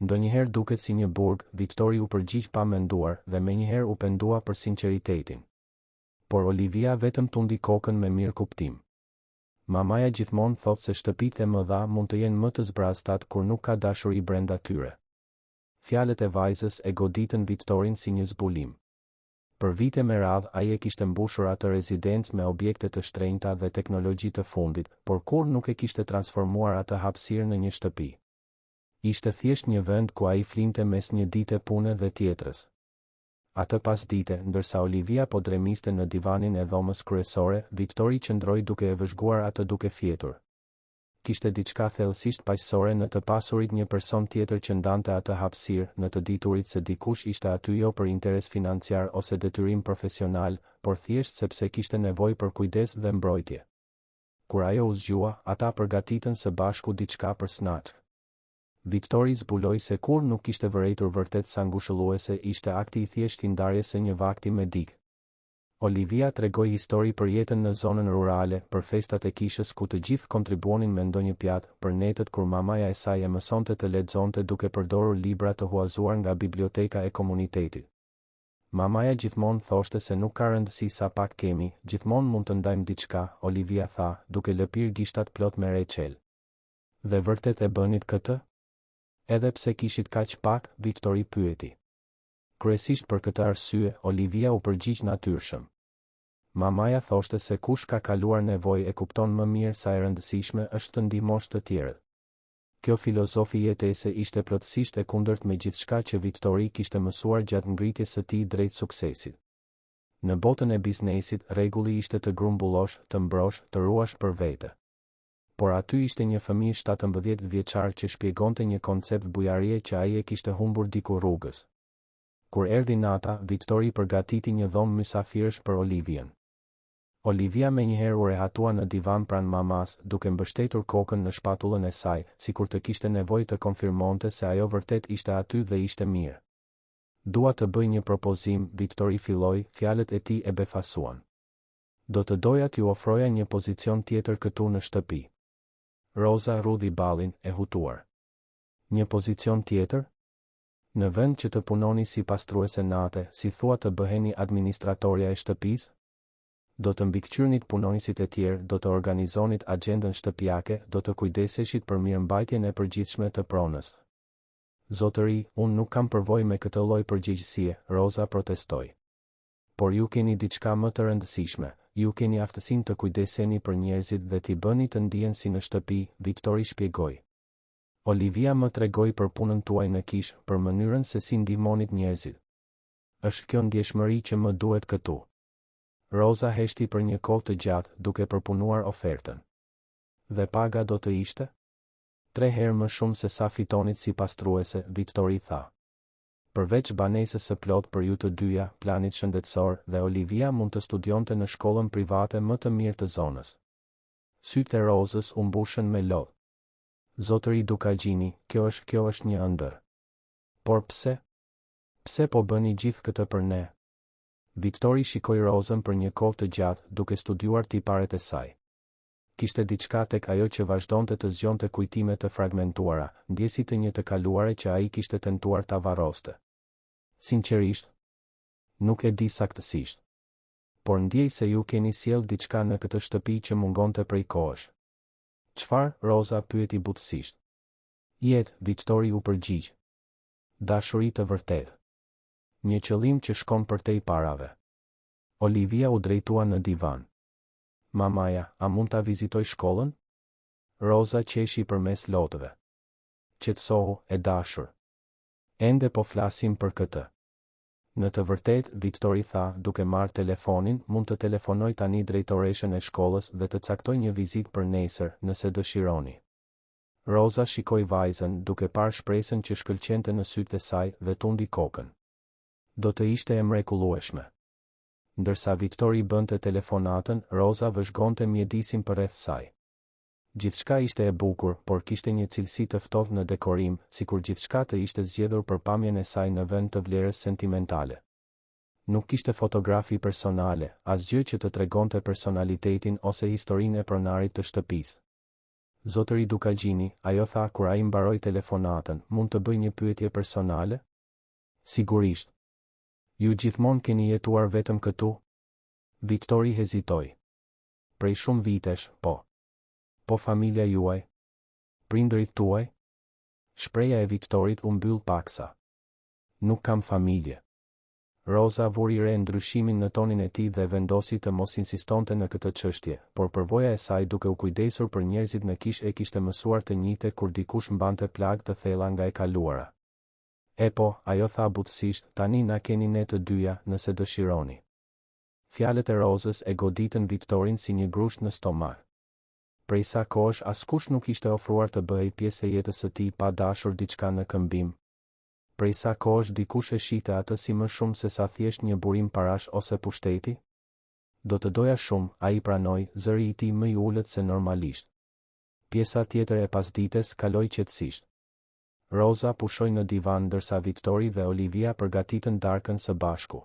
"Ndonjëherë duket si një burg," Victory u përgjigj pa menduar dhe menjëherë u pendua për sinqeritetin. Por Olivia vetëm tundi kokën me mirë kuptim. "Mamaja gjithmonë thotë se shtëpitë e mëdha mund të jenë më të zbrastat kur nuk ka dashuri brenda tyre." Fjalët e vajzës e goditën Victorin si një zbulim. Për vite me radhë ai e kishte mbushur atë rezidencë me objekte të shtrenjta dhe teknologji të fundit, por kur nuk e kishte transformuar atë hapësirë në një shtëpi. Ishte thjesht një vend ku ai flinte mes një dite pune dhe tjetrës. Atë pas dite, ndërsa Olivia po dremiste në divanin e dhomës kryesore, Victory qëndroi duke e vëzhguar atë duke fjetur. kishte diçka thellësisht paqësore në të pasurit një person tjetër që ndante atë hapësirë, në të diturit se dikush ishte aty jo për interes financiar ose detyrim profesional, por thjesht sepse kishte nevojë për kujdes dhe mbrojtje. Kur ajo u zgjua, ata përgatitën së bashku diçka për snat. Victori zbuloi se kur nuk kishte vërejtur vërtet sa ngushëlluese, ishte akti I thjeshtë I ndarjes së një vakti medik. Olivia tregoi histori për jetën në zonën rurale, për festat e kishës ku të gjithë kontribuonin me ndonjë pjatë, për netët kur mamaja e saj e mësonte të lexonte duke përdorur libra të huazuar nga biblioteka e komunitetit. Mamaja gjithmonë thoshte se nuk ka rëndësi sa pak kemi, gjithmonë mund të ndajmë diçka, Olivia tha, duke lëpir gishtat plot me reçel. Dhe vërtet e bënit këtë? Edhe pse kishit kaq pak, Victori pyeti. Kryesisht për këtë arsye, Olivia u përgjigj natyrshëm. Mamaja thoshte se kush ka kaluar nevojë e kupton më mirë sa e rëndësishme është të ndihmosh të tjerët. Kjo filozofi jetese ishte plotësisht e kundërt me gjithçka që Victori kishte mësuar gjatë ngritjes së tij drejt suksesit. Në botën e biznesit, rregulli ishte të grumbullosh, të mbrosh, të ruash për vete. Por aty ishte një fëmijë 17 vjeçar që shpjegonte një koncept bujarie që ai e kishte humbur diku rrugës. Kur erdhi nata, Victori përgatiti një dhomë mysafirësh për Olivian. Olivia menjëherë u rehatua në divan pranë mamas, duke mbështetur kokën në shpatullën e saj, sikur të kishte nevojë të konfirmonte se ajo vërtet ishte aty dhe ishte mirë. Dua të bëj një propozim, Victori filloi, fjalët e tij e befasuan. Do të doja t'ju ofroja një pozicion tjetër këtu në shtëpi. Rosa rudhi ballin, e hutuar. Një pozicion tjetër? Në vend që të punoni si pastruese nate, si thua të bëheni administratorja e shtëpisë? Do të mbikëqyrnit punonësit e tjerë, do të organizonit agjendën shtëpiake, do të kujdeseshit për mirëmbajtjen e përgjithshme të pronës. Zotëri, unë nuk kam përvojë me këtë lloj përgjegjësie, Rosa protestoi. Por ju keni diçka më të rëndësishme, ju keni aftësinë të kujdeseni për njerëzit dhe t'i bëni të ndihen si në shtëpi, Victori shpjegoi. Olivia më tregoi për punën tuaj në kishë, për mënyrën se si ndihmonit njerëzit. Është kjo ndjeshmëri që më duhet këtu. Rosa heshti për një kohë të gjatë, duke përpunuar ofertën. Dhe paga do të ishte? 3 herë më shumë se sa fitonit si pastruese, Victori tha. Përveç banesës së plot për ju të dyja, planit shëndetësor, dhe Olivia mund të studionte në shkollën private më të mirë të zonës. Sytë e Rozës u mbushën me lodh. Zotëri Dukagjini, kjo është një ëndër. Por pse? Pse po bëni gjithë këtë për ne? Victori shikoi Rozën për një kohë të gjatë, duke studiuar tiparet e saj. Kishte diçka tek ajo që vazhdonte të zgjonte kujtime të fragmentuara, ndjesi të një të kaluare që ai kishte tentuar ta varroste. Sinqerisht, nuk e di saktësisht. Por ndjej se ju keni sjell diçka në këtë shtëpi që mungonte prej kohësh. Çfarë? Rosa pyeti butësisht. Jetë, Victori u përgjigj. Dashuri të vërtetë. Një qëllim që shkon përtej parave. Olivia u drejtua në divan. Mamaja, a mund ta vizitoj shkollën? Rosa qeshi përmes lotëve. Qetësohu, e dashur. Ende po flasim për këtë. Në të vërtetë, Victori tha, duke marrë telefonin, mund të telefonoj tani drejtoreshën e shkollës dhe të caktoj një vizitë për nesër, nëse dëshironi. Rosa shikoi vajzën, duke parë shpresën që shkëlqente në sytë e saj dhe tundi kokën. Do të ishte e mrekullueshme. Ndërsa Victori bënte telefonatën, Rosa vëzhgonte mjedisin përreth saj. Gjithçka ishte e bukur, por kishte një cilësi të ftohtë në dekorim, sikur gjithçka të ishte zgjedhur për pamjen e saj në vend të vlerës sentimentale. Nuk kishte fotografi personale, asgjë që të tregonte personalitetin ose historinë e pronarit të shtëpisë. Zotëri Dukagjini, ajo tha kur ai mbaroi telefonatën, mund të bëj një pyetje personale? Sigurisht. Ju gjithmonë keni jetuar vetëm këtu? Victori hezitoi. Prej shumë vitesh, po. Po familja juaj? Prindërit tuaj? Shpreha e Victorit u mbyll paksa. Nuk kam familje. Rosa vuri re ndryshimin në tonin e tij dhe vendosi të mos insistonte në këtë çështje, por përvoja e saj duke u kujdesur për njerëzit në kishë e kishte mësuar të njëjtë kur dikush mbante plagë të thella nga e kaluara. E po, ajo tha butësisht, tani na keni ne të dyja, nëse dëshironi. Fjalët e Rozës e goditën Victorin si një grusht në stomak. Prej sa kohësh askush nuk ishte ofruar të bëhej pjesë e jetës së tij pa dashur diçka në këmbim. Prej sa kohësh dikush e shihte atë si më shumë se sa thjesht një burim parash ose pushteti? Do të doja shumë, ai pranoi, zëri i tij më i ulët se normalisht. Pjesa tjetër e pasdites kaloi qetësisht. Rosa pushoi në divan ndërsa Victory dhe Olivia përgatitën darkën së bashku.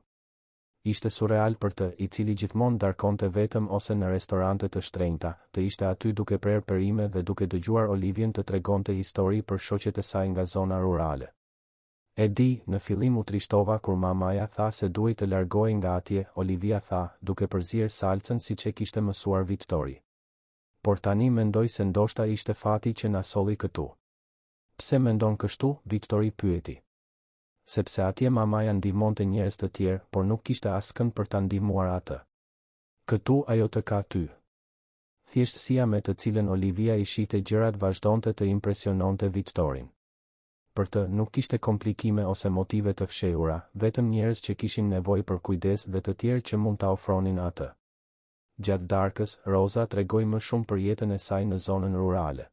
Ishte surreal për të, i cili gjithmonë darkonte vetëm ose në restorante të shtrenjta, të ishte aty duke prerë perime dhe duke dëgjuar Olivien të tregonte histori për shoqet e saj nga zona rurale. E di, në fillim u trishtova kur mamaja tha se duhej të largohej nga atje, Olivia tha, duke përzier salcën siç e kishte mësuar Victory. Por tani mendoj se ndoshta ishte fati që na solli këtu. Pse mendon kështu? Victory pyeti. Sepse atje mamaja ndihmonte njerëz të tjerë, por nuk kishte askënd për ta ndihmuar atë. Këtu ajo të ka ty. Thjeshtësia me të cilën Olivia i shihte gjërat vazhdonte të impresiononte Victoryn. Për të nuk kishte komplikime ose motive të fshehura, vetëm njerëz që kishin nevojë për kujdes dhe të tjerë që mund ta ofronin atë. Gjatë darkës, Rosa tregoi më shumë për jetën e saj në zonën rurale.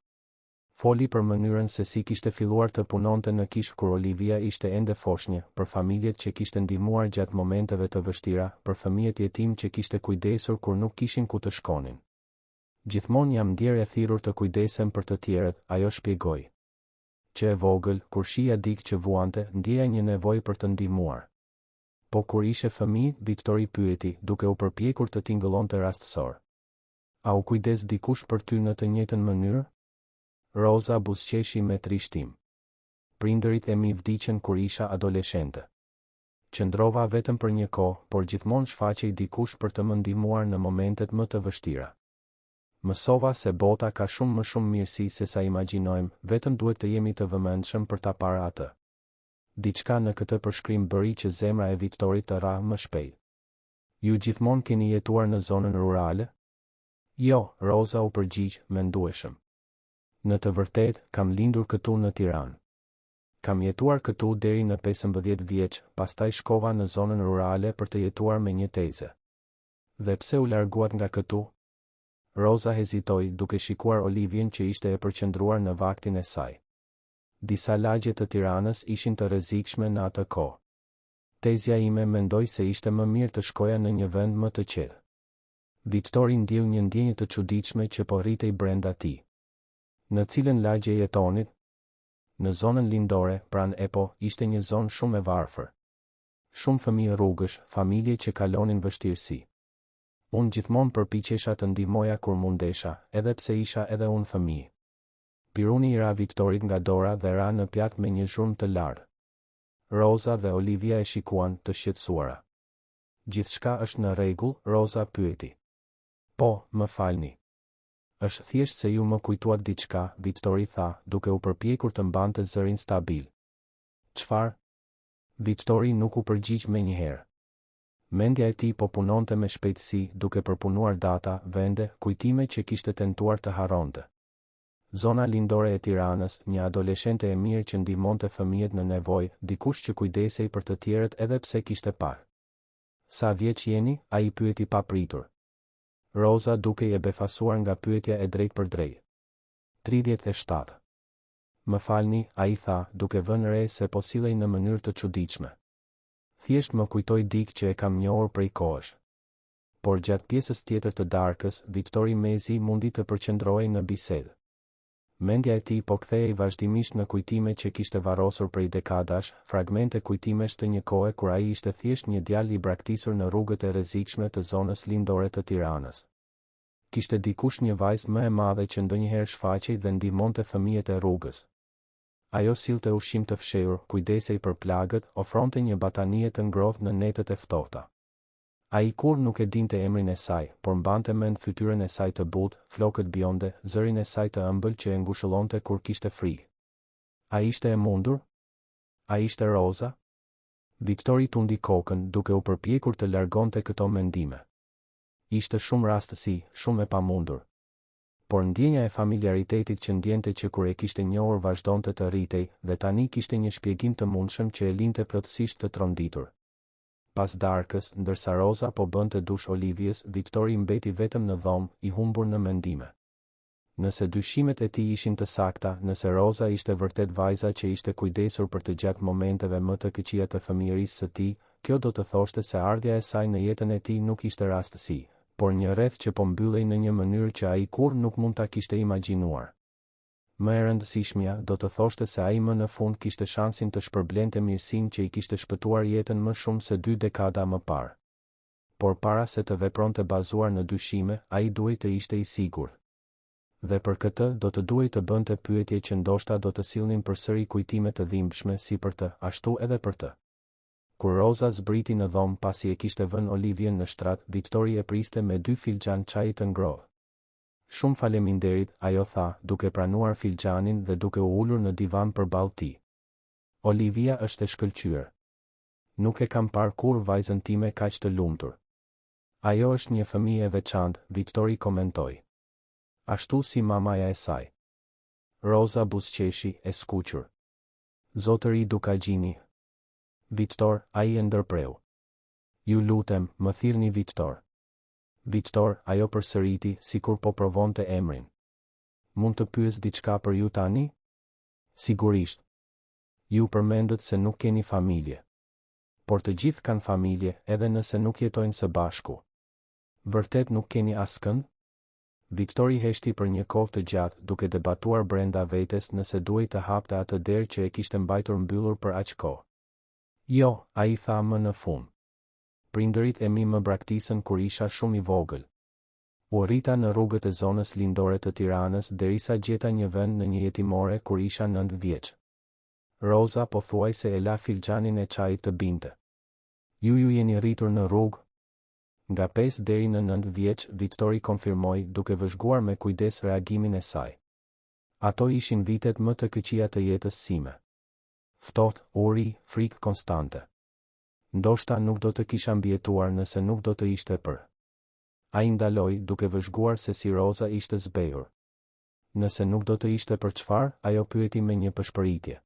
Foli për mënyrën se si kishte filluar të punonte në kishë kur Olivia ishte ende foshnjë, për familjet që kishte ndihmuar gjatë momenteve të vështira, për fëmijët jetim që kishte kujdesur kur nuk kishin ku të shkonin. Gjithmonë jam ndjerë e thirrur të kujdesem për të tjerët, ajo shpjegoi. Që e vogël, kur shija dikë që vuante, ndjeja një nevojë për të ndihmuar. Po kur ishe fëmijë, Victory pyeti, duke u përpjekur të tingëllonte rastësor. A u kujdes dikush për ty në të njëjtën mënyrë? Rosa buzëqeshi me trishtim. Prindërit e mi vdiqën kur isha adoleshente. Qëndrova vetëm për një kohë, por gjithmonë shfaqej dikush për të më ndihmuar në momentet më të vështira. Mësova se bota ka shumë më shumë mirësi se sa imagjinojmë, vetëm duhet të jemi të vëmendshëm për ta parë atë. Diçka në këtë përshkrim bëri që zemra e Victorit të rrahë më shpejt. Ju gjithmonë keni jetuar në zonën rurale? Jo, Rosa u përgjigj, mendueshëm. Në të vërtetë, kam lindur këtu në Tiranë. Kam jetuar këtu deri në 15 vjeç, pastaj shkova në zonën rurale për të jetuar me një teze. Dhe pse u larguat nga këtu? Rosa hezitoi duke shikuar Olivien që ishte e përqendruar në vaktin e saj. Disa lagje të Tiranës ishin të rrezikshme në atë kohë. Tezja ime mendoi se ishte më mirë të shkoja në një vend më të qetë. Victory ndjeu një ndjenjë të çuditshme që po rritej brenda tij. Në cilën lagje jetonit? Në zonën lindore, pranë Epo, ishte një zonë shumë e varfër. Shumë fëmijë rrugësh, familje që kalonin vështirësi. Unë gjithmonë përpiqesha të ndihmoja kur mundesha, edhe pse isha edhe unë fëmijë. Piruni i ra Victorit nga dora dhe ra në pjatë me një zhurmë të lartë. Rosa dhe Olivia e shikuan të shqetësuara. Gjithçka është në rregull? Rosa pyeti. Po, më falni. Është thjesht se ju më kujtuat diçka, Victory tha, duke u përpjekur të mbante zërin stabil. Çfarë? Victory nuk u përgjigj menjëherë. Mendja e tij po punonte me shpejtësi, duke përpunuar data, vende, kujtime që kishte tentuar të harronte. Zona lindore e Tiranës, një adoleshente e mirë që ndihmonte fëmijët në nevojë, dikush që kujdesej për të tjerët edhe pse kishte pak. Sa vjeç jeni? Ai pyeti papritur. Rosa duke i befasuar nga pyetja e drejt për drejt. 37. Më falni, ai tha, duke vënë re se po sillej në mënyrë të çuditshme. Thjesht më kujtoi dikë që e kam njohur prej kohësh. Por gjatë pjesës tjetër të darkës, Victory mezi mundi të përqendrohej në bisedë. Mendja e tij po kthehej vazhdimisht në kujtime që kishte varrosur prej dekadash, fragmente kujtimesh të një kohe kur ai ishte thjesht një djalë i braktisur në rrugët e rrezikshme të zonës lindore të Tiranës. Kishte dikush një vajzë më e madhe që ndonjëherë shfaqej dhe ndihmonte fëmijët e rrugës. Ajo sillte ushqim të fshehur, kujdesej për plagët, ofronte një batanie të ngrohtë në netët e ftohta. Ai kur nuk e dinte emrin e saj, por mbante mend fytyrën e saj të butë, flokët bjonde, zërin e saj të ëmbël që e ngushëllonte kur kishte frikë. A ishte e mundur? A ishte Rosa? Victory tundi kokën, duke u përpjekur të largonte këto mendime. Ishte shumë rastësi, shumë e pamundur. Por ndjenja e familjaritetit që ndjente që kur e kishte njohur vazhdonte të rritej, dhe tani kishte një shpjegim të mundshëm që e linte plotësisht të tronditur. Pas darkës, ndërsa Rosa po bënte dush Olivies, Victory mbeti vetëm në dhomë, i humbur në mendime. Nëse dyshimet e tij ishin të sakta, nëse Roza ishte vërtet vajza që ishte kujdesur për të gjatë momenteve më të këqija të fëmijërisë së tij, kjo do të thoshte se ardhja e saj në jetën e tij nuk ishte rastësi, por një rreth që po mbyllej në një mënyrë që ai kurrë nuk mund ta kishte imagjinuar. Më e rëndësishmja do të thoshte se ai më në fund kishte shansin të shpërblente mirësinë që i kishte shpëtuar jetën më shumë se 2 dekada më parë. Por para se të vepronte bazuar në dyshime, ai duhej të ishte i sigurt. Dhe për këtë do të duhej të bënte pyetje që ndoshta do të sillnin përsëri kujtime të dhimbshme si për të, ashtu edhe për të. Kur Roza zbriti në dhomë pasi e kishte vënë Olivien në shtrat, Victoria e priste me 2 filxhan çaji të ngrohtë. Shumë faleminderit, ajo tha, duke pranuar filxhanin dhe duke u ulur në divan përballë tij. Olivia është e shkëlqyer. Nuk e kam parë kurrë vajzën time kaq të lumtur. Ajo është një fëmijë e veçantë, Victoria komentoi. Ashtu si mamaja e saj. Roza buzëqeshi, e skuqur. Zotëri Dukagjini. Victor, ai e ndërpreu. Ju lutem, më thirrni Victor. Victor, ajo përsëriti, sikur po provonte emrin. Mund të pyes diçka për ju tani? Sigurisht. Ju përmendët se nuk keni familje. Por të gjithë kanë familje, edhe nëse nuk jetojnë së bashku. Vërtet nuk keni askënd? Victori heshti për një kohë të gjatë, duke debatuar brenda vetes nëse duhej të hapte atë derë që e kishte mbajtur mbyllur për aq kohë. Jo, ai tha më në fund. Prindërit e mi më braktisën kur isha shumë i vogël. U rrita në rrugët e zonës lindore të Tiranës derisa gjeta një vend në një jetimore kur isha 9 vjeç. Roza pothuajse e la filxhanin e çajit të binte. Ju jeni rritur në rrugë? Nga 5 deri në 9 vjeç, Victori konfirmoi duke vëzhguar me kujdes reagimin e saj. Ato ishin vitet më të këqija të jetës sime. Ftohtë, uri, frikë konstante. Ndoshta nuk do të kisha mbijetuar nëse nuk do të ishte për. Ai ndaloi duke vëzhguar se si Roza ishte zbehur. Nëse nuk do të ishte për çfarë, ajo pyeti me një pëshpëritje.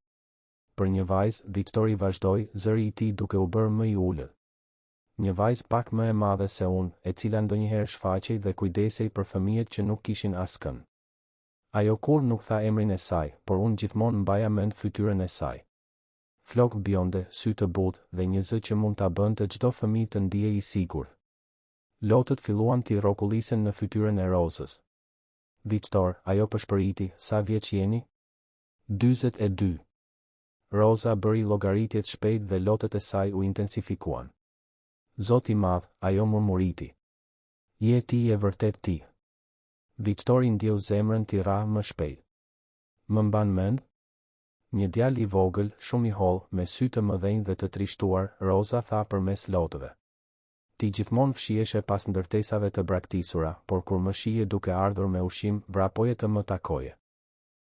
Për një vajzë, Victori vazhdoi, zëri i tij duke u bërë më i ulët. Një vajzë pak më e madhe se unë, e cila ndonjëherë shfaqej dhe kujdesej për fëmijët që nuk kishin askën. Ajo kurrë nuk tha emrin e saj, por unë gjithmonë mbaja mend fytyrën e saj. Flokë bjonde, sy të butë dhe një zë që mund ta bënte çdo fëmijë të ndihej i sigurt. Lotët filluan t'i rrokullisen në fytyrën e Rozës. Victor, ajo pëshpëriti, sa vjeç jeni? 42. Roza bëri llogaritjet shpejt dhe lotët e saj u intensifikuan. Zoti madh, ajo murmuriti. Je ti e vërtet ti. Victori ndjeu zemrën t'i ra më shpejt. Më mban mend? Një djalë i vogël, shumë i holl, me sy të mëdhenj dhe të trishtuar, Roza tha përmes lotëve. Ti gjithmonë fshieshe pas ndërtesave të braktisura, por kur më shije duke ardhur me ushqim, vrapoje të më takoje.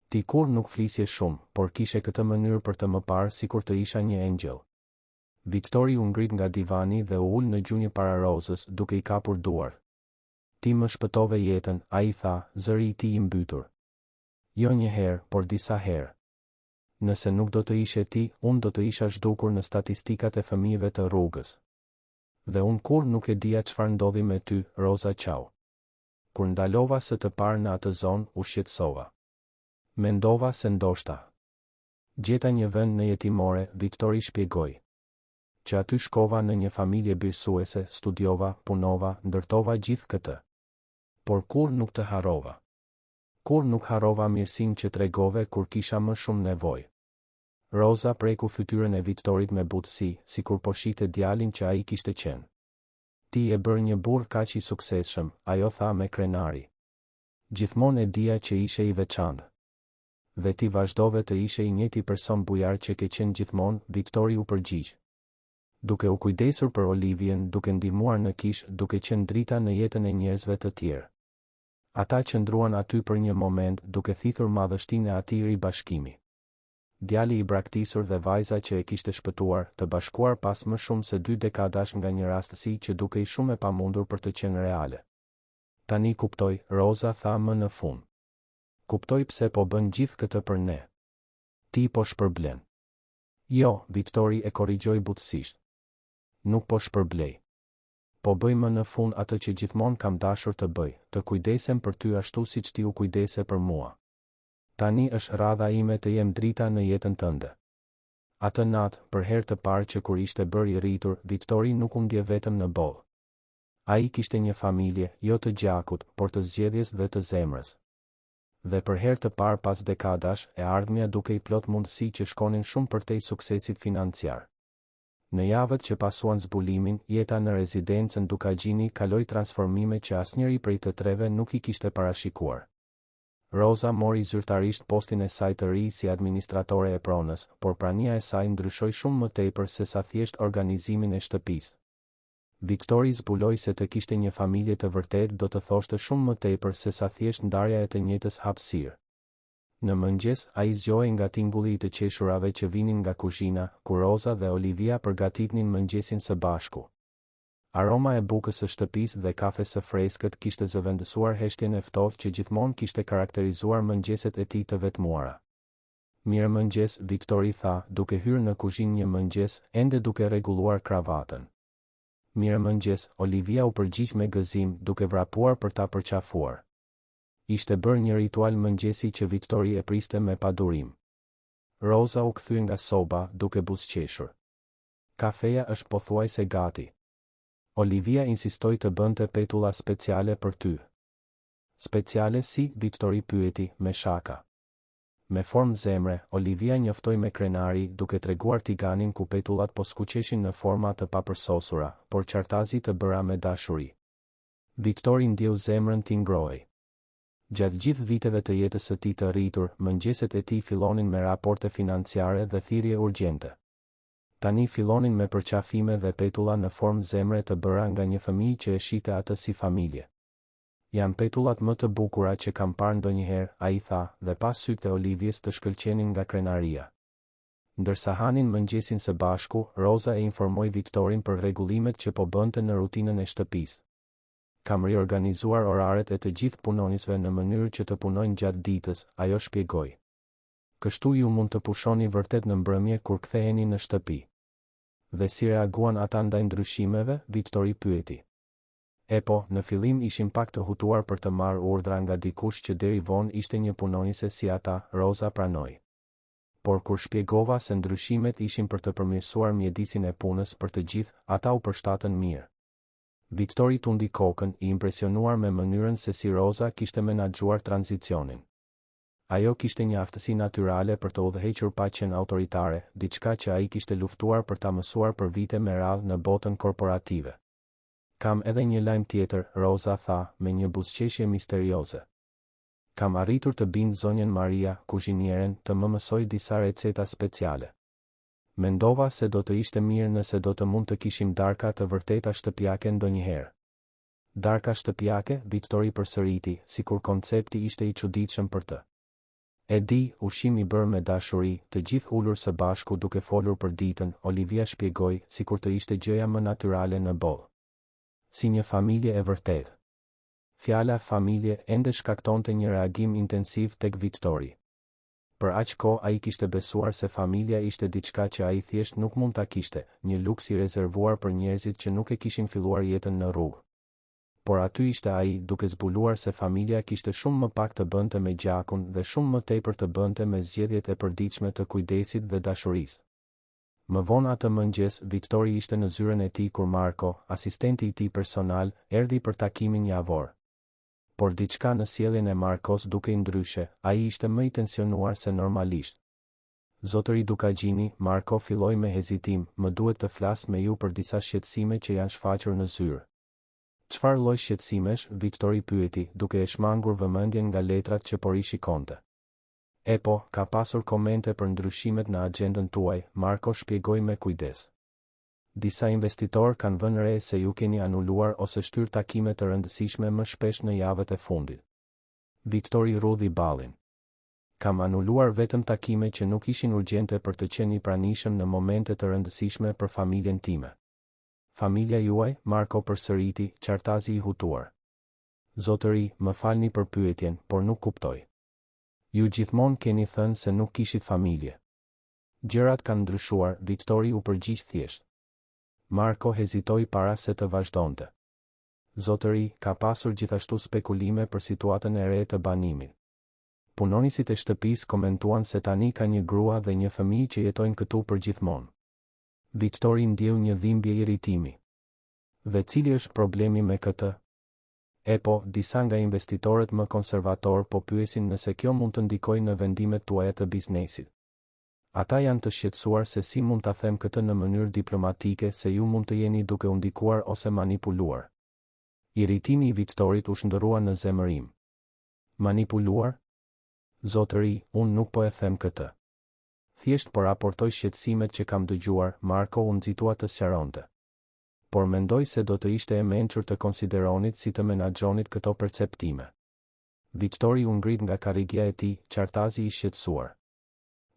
Ti kur nuk flisje shumë, por kishe këtë mënyrë për të më parë sikur të isha një engjëll. Victori u ngrit nga divani dhe u ul në gjunjë para Rozës, duke i kapur duar. Ti më shpëtove jetën, ai tha, zëri i tij i mbytur. Jo një herë, por disa herë. Nëse nuk do të ishe ti, unë do të isha zhdukur në statistikat e fëmijëve të rrugës. Dhe unë kur nuk e dija çfarë ndodhi me ty, Roza qau. Kur ndalova së të parë në atë zonë, u shqetësova. Mendova se ndoshta gjeta një vend në jetimore, Victori shpjegoi. Që aty shkova në një familje birsuese, studiova, punova, ndërtova gjithë këtë. Por kur nuk të harrova. Kur nuk harrova mirësinë që tregove kur kisha më shumë nevojë. Roza preku fytyrën e Victorit me butësi, sikur po shihte djalin që ai kishte qenë. Ti e bër një burr kaq i suksesshëm, ajo tha me krenari. Gjithmonë e dija që ishe i veçantë. Dhe ti vazhdove të ishe i njëjti person bujar që ke qenë gjithmonë, Victori u përgjigj. Duke u kujdesur për Olivien, duke ndihmuar në kish, duke qenë drita në jetën e njerëzve të tjerë. Ata qëndruan aty për një moment, duke thithur madhështinë e atij ribashkimi. Djali i braktisur dhe vajza që e kishte shpëtuar, të bashkuar pas më shumë se 2 dekadash nga një rastësi që dukej shumë e pamundur për të qenë reale. Tani kuptoj, Roza tha më në fund. Kuptoj pse po bën gjithë këtë për ne. Ti po shpërblen. Jo, Victori e korrigjoi butësisht. Nuk po shpërblej. po bëj më në fund atë që gjithmonë kam dashur të bëj, të kujdesem për ty ashtu siç ti u kujdese për mua. Tani është radha ime të jem drita në jetën tënde. Atë natë, për herë të parë që kur ishte bërë i rritur, Viktori nuk u ndje vetëm në boll. Ai kishte një familje, jo të gjakut, por të zgjedhjes dhe të zemrës. Dhe për herë të parë pas dekadash, e ardhmja duke i plot mundësi që shkonin shumë përtej suksesit financiar. Në javët që pasuan zbulimin, jeta në rezidencën Dukagjini kaloi transformime që asnjëri prej të treve nuk i kishte parashikuar. Roza mori zyrtarisht postin e saj të ri si administratore e pronës, por prania e saj ndryshoi shumë më tepër se sa thjesht organizimin e shtëpisë. Viktori zbuloi se të kishte një familje të vërtet do të thoshte shumë më tepër se sa thjesht ndarja e të njëjtës hapësirë. Në mëngjes, ai zgjohej nga tingulli i të qeshurave që vinin nga kuzhina, ku Roza dhe Olivia përgatitnin mëngjesin së bashku. Aroma e bukës së shtëpisë dhe kafes së freskët kishte zëvendësuar heshtjen e ftohtë që gjithmonë kishte karakterizuar mëngjeset e tij të vetmuara. Mirë mëngjes, Viktori tha, duke hyrë në kuzhinë një mëngjes, ende duke rregulluar kravatën. Mirë mëngjes, Olivia u përgjigj me gëzim, duke vrapuar për ta përqafuar. Ishte bërë një ritual mëngjesi që Viktori e priste me padurim. Roza u kthye nga soba, duke buzëqeshur. Kafeja është pothuajse gati. Olivia insistoi të bënte petulla speciale për ty. Speciale si, Viktori pyeti, me shaka. Me formë zemre, Olivia njoftoi me krenari, duke treguar tiganin ku petullat po skuqeshin në forma të papërsosura, por qartazi të bëra me dashuri. Viktori ndjeu zemrën t'i ngrohej. Gjatë gjithë viteve të jetës së tij të rritur, mëngjeset e tij fillonin me raporte financiare dhe thirrje urgjente. Tani fillonin me përqafime dhe petulla në formë zemre të bëra nga një fëmijë që e shite atë si familje. Janë petullat më të bukura që kam parë ndonjëherë, ai tha, dhe pas sytë e Olivies të shkëlqenin nga krenaria. Ndërsa hanin mëngjesin së bashku, Roza e informoi Viktorin për rregullimet që po bënte në rutinën e shtëpisë. Kam riorganizuar oraret e të gjithë punonisëve në mënyrë që të punojnë gjatë ditës, ajo shpjegoi. Kështu ju mund të pushoni vërtet në mbrëmje kur ktheheni në shtëpi. Dhe si reaguan ata ndaj ndryshimeve, Viktori pyeti. Po, në fillim ishin pak të hutuar për të marrë urdhra nga dikush që deri vonë ishte një punonise si ata, Roza pranoi. Por kur shpjegova se ndryshimet ishin për të përmirësuar mjedisin e punës për të gjithë, ata u përshtatën mirë. Viktori tundi kokën, i impresionuar me mënyrën se si Roza kishte menaxhuar tranzicionin. Ajo kishte një aftësi natyrale për të udhëhequr paqen autoritare, diçka që ai kishte luftuar për ta mësuar për vite me radhë në botën korporative. Kam edhe një lajm tjetër, Roza tha, me një buzëqeshje misterioze. Kam arritur të bind zonjën Maria, kuzhinieren, të më mësoj disa receta speciale. Mendova se do të ishte mirë nëse do të mund të kishim darka të vërteta shtëpiake ndonjëherë. Darka shtëpiake, Viktori përsëriti, sikur koncepti ishte i çuditshëm për të. E di, ushqim i bërë me dashuri, të gjithë ulur së bashku duke folur për ditën, Olivia shpjegoi, sikur të ishte gjëja më natyrale në botë. Si një familje e vërtetë. Fjala familje ende shkaktonte një reagim intensiv tek Viktori. Për aq kohë ai kishte besuar se familja ishte diçka që ai thjesht nuk mund ta kishte, një luks i rezervuar për njerëzit që nuk e kishin filluar jetën në rrugë. Por aty ishte ai, duke zbuluar se familja kishte shumë më pak të bënte me gjakun dhe shumë më tepër të bënte me zgjedhjet e përditshme të kujdesit dhe dashurisë. Më vonë atë mëngjes, Viktori ishte në zyrën e tij kur Marko, asistenti i tij personal, erdhi për takimin javor. Por diçka në sjelljen e Markos dukej ndryshe, ai ishte më i tensionuar se normalisht. Zotëri Dukagjini, Marko filloi me hezitim, më duhet të flas me ju për disa shqetësime që janë shfaqur në zyrë. Çfarë lloj shqetësimesh, Viktori pyeti, duke e shmangur vëmendjen nga letrat që po rishikonte. Po, ka pasur komente për ndryshimet në agjendën tuaj, Marko shpjegoi me kujdes. Disa investitor kanë vënë re se ju keni anuluar ose shtyr takime të rëndësishme më shpesh në javët e fundit. Viktori rudhi ballin. Kam anuluar vetëm takime që nuk ishin urgjente për të qenë i pranishëm në momente të rëndësishme për familjen time. Familja juaj, Marko përsëriti, qartazi i hutuar. Zotëri, më falni për pyetjen, por nuk kuptoj. Ju gjithmonë keni thënë se nuk kishit familje. Gjërat kanë ndryshuar, Viktori u përgjigj thjesht. Marko hezitoi para se të vazhdonte. Zotëri, ka pasur gjithashtu spekulime për situatën e re të banimit. Punonisit e shtëpisë komentuan se tani ka një grua dhe një fëmijë që jetojnë këtu për gjithmonë. Victori ndjeu një dhimbje irritimi. Dhe cili është problemi me këtë? Disa nga investitorët më konservator po pyesin nëse kjo mund të ndikojë në vendimet tuaja të biznesit. Ata janë të shqetësuar se si mund ta them këtë në mënyrë diplomatike se ju mund të jeni duke u ndikuar ose manipuluar. Irritimi i Victorit u shndërrua në zemërim. Manipuluar? Zotëri, unë nuk po e them këtë. Thjesht po raportoj shqetësimet që kam dëgjuar, Marko u nxitua të sqaronte. Por mendoj se do të ishte e mençur të konsideronit si të menaxhonit këto perceptime. Victori u ngrit nga karrigja e tij, qartazi i shqetësuar.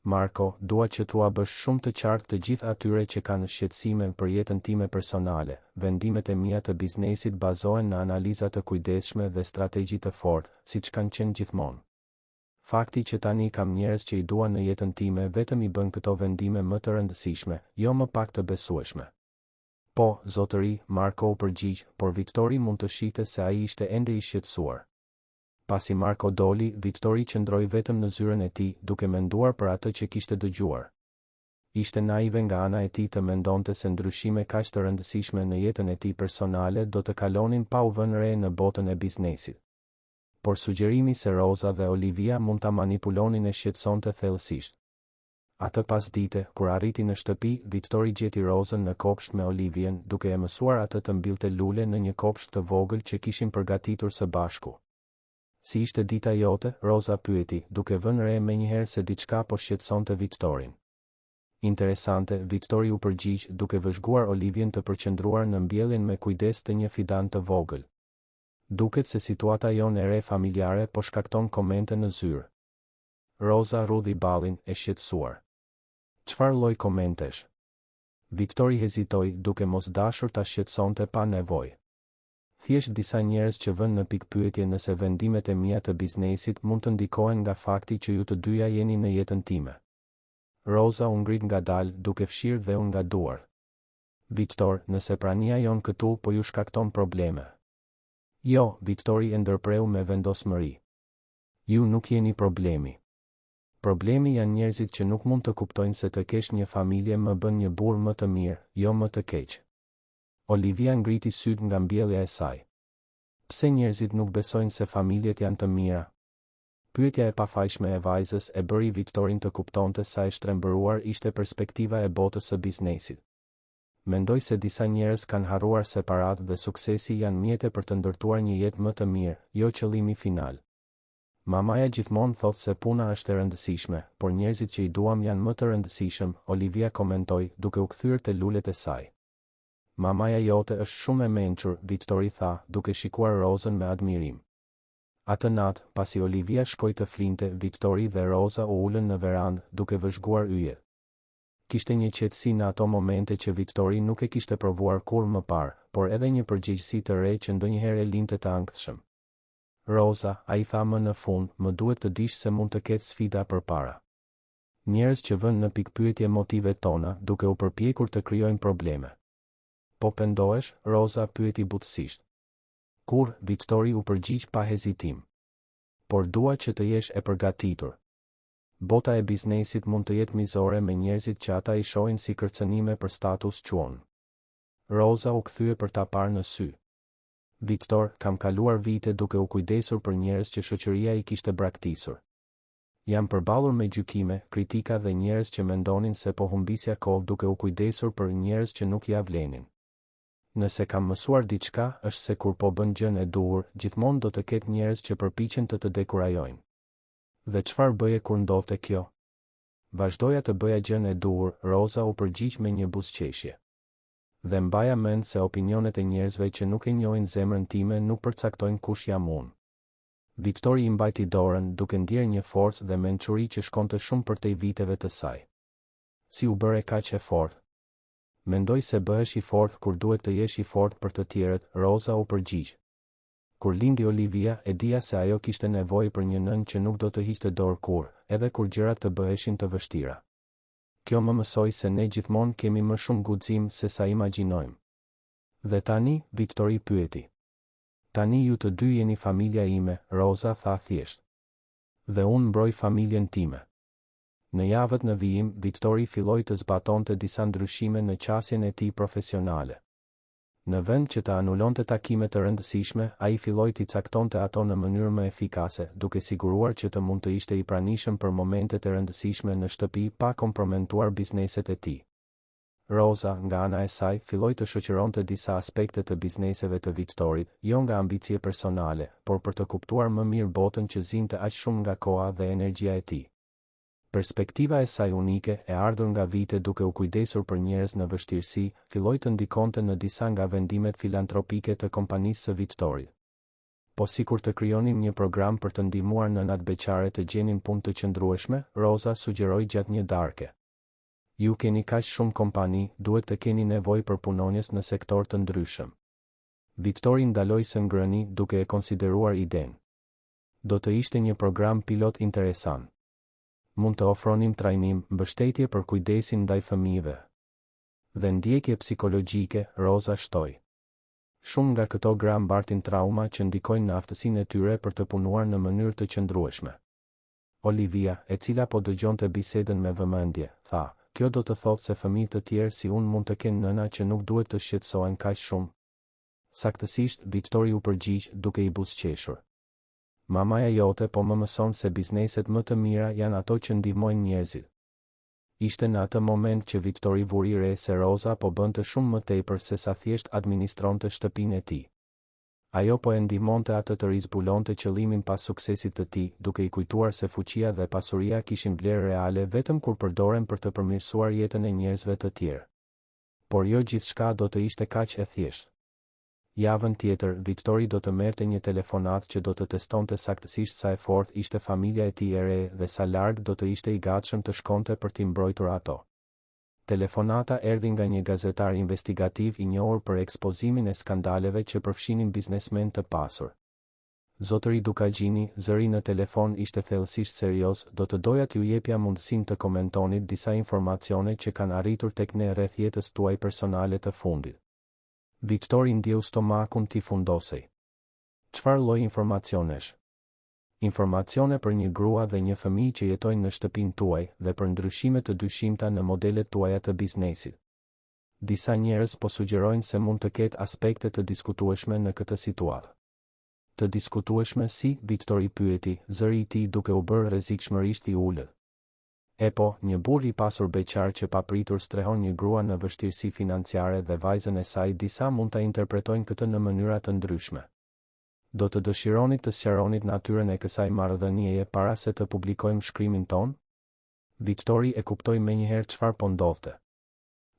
Marko, dua që t'ua bësh shumë të qartë të gjithë atyre që kanë shqetësime për jetën time personale. Vendimet e mia të biznesit bazohen në analiza të kujdesshme dhe strategji të fortë, siç kanë qenë gjithmonë. Fakti që tani kam njerëz që i dua në jetën time vetëm i bën këto vendime më të rëndësishme, jo më pak të besueshme. Po, zotëri, Marko u përgjigj, por Victori mund të shihte se ai ishte ende i shqetësuar. Pasi Marko doli, Victori qëndroi vetëm në zyrën e tij, duke menduar për atë që kishte dëgjuar. Ishte naive nga ana e tij të mendonte se ndryshime kaq të rëndësishme në jetën e tij personale do të kalonin pa u vënë re në botën e biznesit. Por sugjerimi se Rosa dhe Olivia mund ta manipulonin e shqetësonte thellësisht. Atë pasdite, kur arriti në shtëpi, Victori gjeti Rosën në kopsht me Olivian, duke e mësuar atë të mbillte lule në një kopsht të vogël që kishin përgatitur së bashku. Si ishte dita jote? Rosa pyeti, duke vënë re menjëherë se diçka po shqetësonte Victorin. Interesante, Victori u përgjigj, duke vëzhguar Olivian të përqendruar në mbjelljen me kujdes të një fidan të vogël. Duket se situata jonë e re familjare po shkakton komente në zyrë. Rosa rudhi ballin, e shqetësuar. Çfarë lloj komentesh? Victori hezitoi, duke mos dashur ta shqetësonte pa nevojë. Thjesht disa njerëz që vënë në pikpyetje nëse vendimet e mia të biznesit mund të ndikohen nga fakti që ju të dyja jeni në jetën time. Rosa u ngrit ngadalë, duke fshirë dhe u ngaduar. Victor, nëse prania jon këtu po ju shkakton probleme. Jo, Victori e ndërpreu me vendosmëri. Ju nuk jeni problemi. Problemi janë njerëzit që nuk mund të kuptojnë se të kesh një familje më bën një burr më të mirë, jo më të keq. Olivia ngriti syt nga mbjellja e saj. Pse njerëzit nuk besojnë se familjet janë të mira? Pyetja e pafajshme e vajzës e bëri Victorin të kuptonte sa e shtrembëruar ishte perspektiva e botës së biznesit. Mendoj se disa njerëz kanë harruar se paratë dhe suksesi janë mjete për të ndërtuar një jetë më të mirë, jo qëllimi final. Mamaja gjithmonë thot se puna është e rëndësishme, por njerëzit që i duam janë më të rëndësishëm, Olivia komentoi, duke u kthyer te lulet e saj. Mamaja jote është shumë e mençur, Victori tha, duke shikuar Rosën me admirim. Atë natë, pasi Olivia shkoi të flinte, Victori dhe Rosa u ulën në verandë, duke vëzhguar yjet. Kishte një qetësi në ato momente që Victori nuk e kishte provuar kur më parë, por edhe një përgjegjësi të re që ndonjëherë e linte të ankthshëm. Rosa, ai tha më në fund, më duhet të dish se mund të ketë sfida përpara. Njerëz që vënë në pikpyetje motivet tona, duke u përpjekur të krijojnë probleme. Po pendohesh? Rosa pyeti butësisht. Kur? Victori u përgjigj pa hezitim. Por dua që të jesh e përgatitur. Bota e biznesit mund të jetë mizore me njerëzit që ata i shohin si kërcënime për status quo. Rosa u kthye për ta parë në sy. Victor, kam kaluar vite duke u kujdesur për njerëz që shoqëria i kishte braktisur. Jam përballur me gjykime, kritika dhe njerëz që mendonin se po humbisja kohë duke u kujdesur për njerëz që nuk ja vlenin. Nëse kam mësuar diçka, është se kur po bën gjën e duhur, gjithmonë do të ketë njerëz që përpiqen të të dekurajojnë. Dhe çfarë bëje kur ndodhte kjo? Vazhdoja të bëja gjën e duhur, Rosa u përgjigj me një buzëqeshje. Dhe mbaja mend se opinionet e njerëzve që nuk e njohin zemrën time nuk përcaktojnë kush jam unë. Victori i mbajti dorën, duke ndier një forcë dhe mençuri që shkonte shumë përtej viteve të saj. Si u bëre kaq e fortë? Mendoj se bëhesh i fortë kur duhet të jesh i fortë për të tjerët, Rosa u përgjigj. Kur lindi Olivia, e dija se ajo kishte nevojë për një nënë që nuk do të hiqte dorë kur, edhe kur gjërat të bëheshin të vështira. Kjo më mësoi se ne gjithmonë kemi më shumë guxim se sa imagjinojmë. Dhe tani, Victori pyeti. Tani ju të dy jeni familja ime, Roza tha thjesht. Dhe unë mbroj familjen time. Në javët në vijim, Victori filloi të zbatonte disa ndryshime në qasjen e tij profesionale. Në vend që të anulonte takime të rëndësishme, ai filloi t'i caktonte ato në mënyrë më efikase, duke siguruar që të mund të ishte i pranishëm për momentet e rëndësishme në shtëpi pa kompromentuar bizneset e tij. Roza, nga ana e saj, filloi të shoqëronte disa aspekte të bizneseve të Victorit, jo nga ambicie personale, por për të kuptuar më mirë botën që zinte aq shumë nga koha dhe energjia e tij. Perspektiva e saj unike, e ardhur nga vite duke u kujdesur për njerëz në vështirësi, filloi të ndikonte në disa nga vendimet filantropike të kompanisë së Victorit. Po sikur të krijonin një program për të ndihmuar nënat beqare të gjenin punë të qëndrueshme, Roza sugjeroi gjatë një darke. Ju keni kaq shumë kompani, duhet të keni nevojë për punonjës në sektor të ndryshëm. Victori ndaloi së ngrëni duke e konsideruar idenë. Do të ishte një program pilot interesant. Mund të ofronim trajnim, mbështetje për kujdesin ndaj fëmijëve. Dhe ndjekje psikologjike, Roza shtoi. Shumë nga këto gra mbartin trauma që ndikojnë në aftësinë e tyre për të punuar në mënyrë të qëndrueshme. Olivia, e cila po dëgjonte bisedën me vëmendje, tha, kjo do të thotë se fëmijë të tjerë si unë mund të kenë nëna që nuk duhet të shqetësohen kaq shumë. Saktësisht, Victori u përgjigj duke i buzëqeshur. Mamaja jote po më mëson se bizneset më të mira janë ato që ndihmojnë njerëzit. Ishte në atë moment që Victori vuri re se Roza po bënte shumë më tepër se sa thjesht administronte shtëpinë e tij. Ajo po e ndihmonte atë të rizbulonte qëllimin pas suksesit të tij, duke i kujtuar se fuqia dhe pasuria kishin vlerë reale vetëm kur përdoren për të përmirësuar jetën e njerëzve të tjerë. Por jo gjithçka do të ishte kaq e thjeshtë. Javën tjetër, Victori do të merrte një telefonat që do të testonte saktësisht sa e fortë ishte familja e tij e re dhe sa larg do të ishte i gatshëm të shkonte për t'i mbrojtur ato. Telefonata erdhi nga një gazetar investigativ i njohur për ekspozimin e skandaleve që përfshinin biznesmen të pasur. Zotëri Dukagjini, zëri në telefon ishte thellësisht serioz, do të doja t'ju jepja mundësinë të komentonit disa informacione që kanë arritur tek ne rreth jetës tuaj personale të fundit. Victori ndjeu stomakun t'i fundosej. Çfarë lloj informacionesh? Informacione për një grua dhe një fëmijë që jetojnë në shtëpinë tuaj dhe për ndryshime të dyshimta në modelet tuaja të biznesit. Disa njerëz po sugjerojnë se mund të ketë aspekte të diskutueshme në këtë situatë. Të diskutueshme si, Victori pyeti, zëri i tij duke u bërë rrezikshmërisht i ulët. E po, një burr i pasur beqar që papritur strehon një grua në vështirësi financiare dhe vajzën e saj, disa mund ta interpretojnë këtë në mënyra të ndryshme. Do të dëshironit të sqaronit natyrën e kësaj marrëdhënieje para se të publikojmë shkrimin ton? Victori e kuptoi menjëherë çfarë po ndodhte.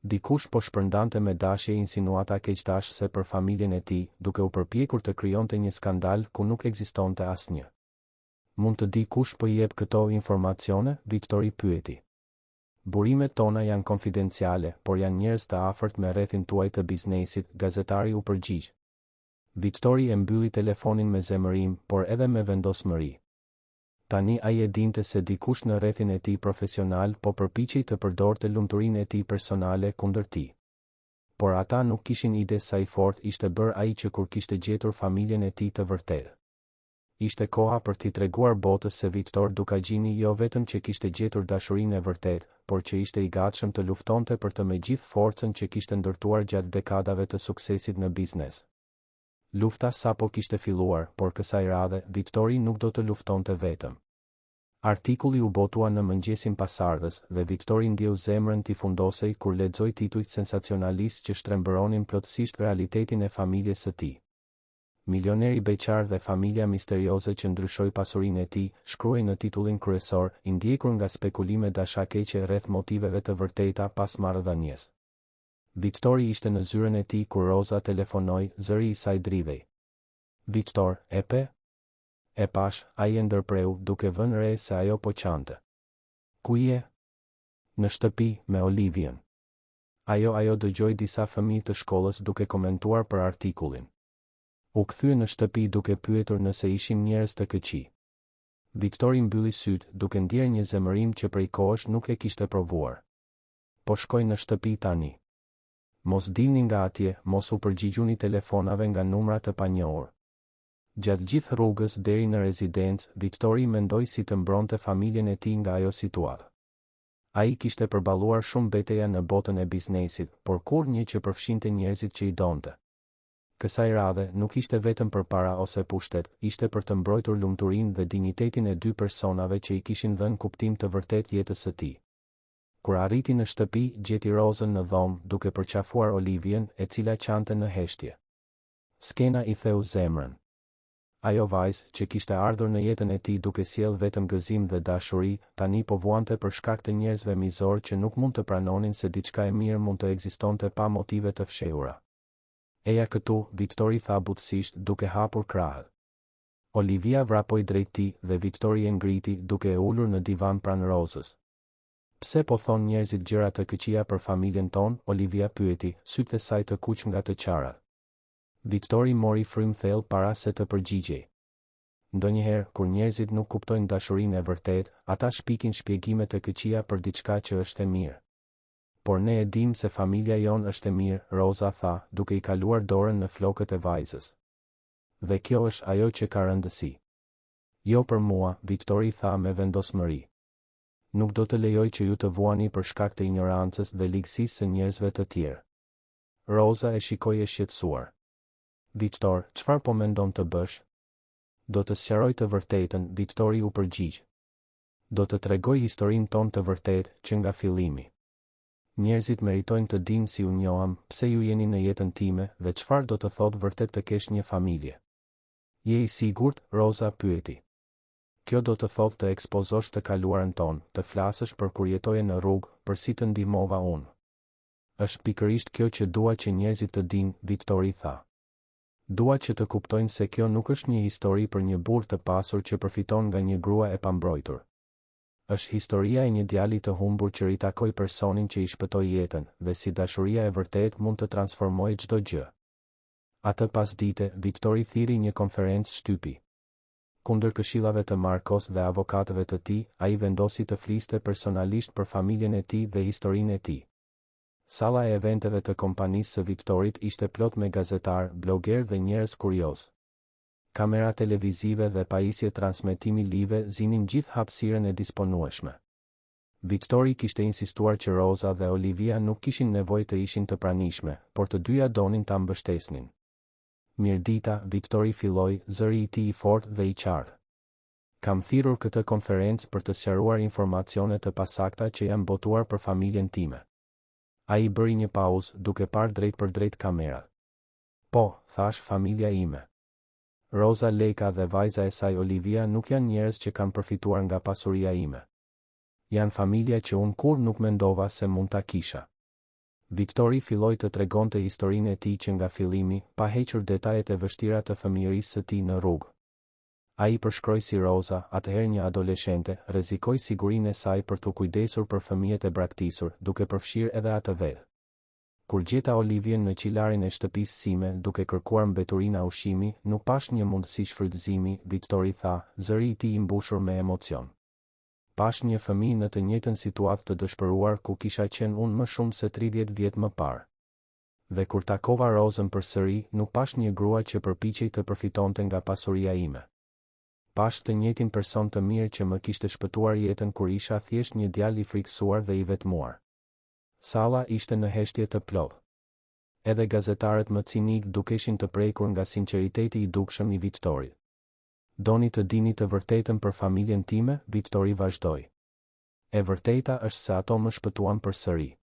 Dikush po shpërndante me dashje insinuata keqtashse për familjen e tij, duke u përpjekur të krijonte një skandal ku nuk ekzistonte asnjë. Mund të di kush po i jep këto informacione? Victori pyeti. Burimet tona janë konfidenciale, por janë njerëz të afërt me rrethin tuaj të biznesit, gazetari u përgjigj. Victori e mbylli telefonin me zemërim, por edhe me vendosmëri. Tani ai e dinte se dikush në rrethin e tij profesional po përpiqej të përdorte lumturinë e tij personale kundër tij. Por ata nuk kishin ide sa i fortë ishte bërë ai që kur kishte gjetur familjen e tij të vërtetë. Ishte koha për t'i treguar botës se Victor Dukagjini jo vetëm që kishte gjetur dashurinë e vërtetë, por që ishte i gatshëm të luftonte për të me gjithë forcën që kishte ndërtuar gjatë dekadave të suksesit në biznes. Lufta sapo kishte filluar, por kësaj radhe, Victori nuk do të luftonte vetëm. Artikulli u botua në mëngjesin pasardhës dhe Victori ndjeu zemrën t'i fundosej kur lexoi titujt sensacionalist që shtrembëronin plotësisht realitetin e familjes së tij. Milioneri beqar dhe familja misterioze që ndryshoi pasurinë e tij, shkruaj në titullin kryesor, i ndjekur nga spekulime dashakeqe rreth motiveve të vërteta pas marrëdhënies. Victori ishte në zyrën e tij kur Roza telefonoi, zëri i saj dridhej. Victor, e pe? E pash, ai e ndërpreu, duke vënë re se ajo po qante. Ku je? Në shtëpi, me Olivian. Ajo dëgjoi disa fëmijë të shkollës duke komentuar për artikullin. U kthye në shtëpi duke pyetur nëse ishim njerëz të këqij. Victori mbylli syt, duke ndier një zemërim që prej kohësh nuk e kishte provuar. Po shkoj në shtëpi tani. Mos dilni nga atje, mos u përgjigjuni telefonave nga numra të panjohur. Gjatë gjithë rrugës deri në rezidencë, Victori mendoi si të mbronte familjen e tij nga ajo situatë. Ai kishte përballuar shumë betejë në botën e biznesit, por kur një që përfshinte njerëzit që i donte. Kësaj radhe nuk ishte vetëm për para ose pushtet, ishte për të mbrojtur lumturinë dhe dinjitetin e dy personave që i kishin dhënë kuptim të vërtet jetës së tij. Kur arriti në shtëpi, gjeti Rozën në dhomë, duke përqafuar Olivien, e cila qante në heshtje. Skena i theu zemrën. Ajo vajzë, që kishte ardhur në jetën e tij duke sjellë vetëm gëzim dhe dashuri, tani po vuante për shkak të njerëzve mizor që nuk mund të pranonin se diçka e mirë mund të ekzistonte pa motive të fshehura. Eja këtu, Victori tha butësisht, duke hapur krahët. Olivia vrapoi drejt tij dhe Victori e ngriti, duke e ulur në divan pranë Rozës. Pse po thon njerëzit gjëra të këqija për familjen ton? Olivia pyeti, sytë e saj të kuq nga të qarat. Victori mori frym thellë para se të përgjigjej. Ndonjëherë, kur njerëzit nuk kuptojnë dashurinë e vërtet, ata shpikin shpjegime të këqija për diçka që është e mirë. Por ne e dim se familja jon është e mirë, Roza tha, duke i kaluar dorën në flokët e vajzës. Dhe kjo është ajo që ka rëndësi. Jo për mua, Victori tha me vendosmëri. Nuk do të lejoj që ju të vuani për shkak të ignorancës dhe ligësisë së njerëzve të tjerë. Roza e shikoi e shqetësuar. Victor, çfarë po mendon të bësh? Do të sqaroj të vërtetën, Victori u përgjigj. Do të tregoj historinë tonë të vërtetë që nga fillimi. Njerëzit meritojnë të dinë si u njohëm, pse ju jeni në jetën time dhe çfarë do të thotë vërtet të kesh një familje. Je i sigurt? Roza pyeti. Kjo do të thotë të ekspozosh të kaluarën tonë, të flasësh për kur jetoje në rrugë, për si të ndihmova unë. Është pikërisht kjo që dua që njerëzit të dinë, Victori tha. Dua që të kuptojnë se kjo nuk është një histori për një burr të pasur që përfiton nga një grua e pambrojtur. Është historia e një djali të humbur që ritakoi personin që i shpëtoi jetën, dhe si dashuria e vërtet mund të transformojë çdo gjë. Atë pasdite, Victori thiri një konferencë shtypi. Kundër këshillave të Marcos dhe avokatëve të tij, ai vendosi të fliste personalisht për familjen e tij dhe historinë e tij. Salla e eventeve të kompanisë së Victorit ishte plot me gazetar, bloger dhe njerëz kurioz. Kamera televizive dhe pajisje transmetimi live zinin gjithë hapësirën e disponueshme. Victori kishte insistuar që Roza dhe Olivia nuk kishin nevojë të ishin të pranishme, por të dyja donin ta mbështesnin. Mirdita, Victori filloi, zëri i tij i fortë dhe i qartë. Kam thirrur këtë konferencë për të sqaruar informacione të pasakta që janë botuar për familjen time. Ai bëri një pauzë, duke parë drejt për drejt kamerat. Po, thash, familja ime. Roza Leka dhe vajza e saj Olivia nuk janë njerëz që kanë përfituar nga pasuria ime. Janë familja që unë kur nuk mendova se mund ta kisha. Victori filloi të tregonte historinë e tij që nga fillimi, pa hequr detajet e vështira të fëmijërisë së tij në rrugë. Ai përshkroi si Roza, atëherë një adoleshente, rrezikoi sigurinë e saj për të kujdesur për fëmijët e braktisur, duke përfshirë edhe atë vetë. Kur gjeta Olivien në qilarin e shtëpisë sime, duke kërkuar mbeturinë ushqimi, nuk pash një mundësi shfrytëzimi, Victori tha, zëri i tij i mbushur me emocion. Pash një fëmijë në të njëjtën situatë të dëshpëruar ku kisha qenë unë më shumë se 30 vjet më parë. Dhe kur takova Rozën përsëri, nuk pash një grua që përpiqej të përfitonte nga pasuria ime. Pash të njëjtin person të mirë që më kishte shpëtuar jetën kur isha thjesht një djalë i frikësuar dhe i vetmuar. Salla ishte në heshtje të plotë. Edhe gazetarët më cinik dukeshin të prekur nga sinqeriteti i dukshëm i Victorit. Doni të dini të vërtetën për familjen time, Victori vazhdoi. E vërteta është se ato më shpëtuan përsëri.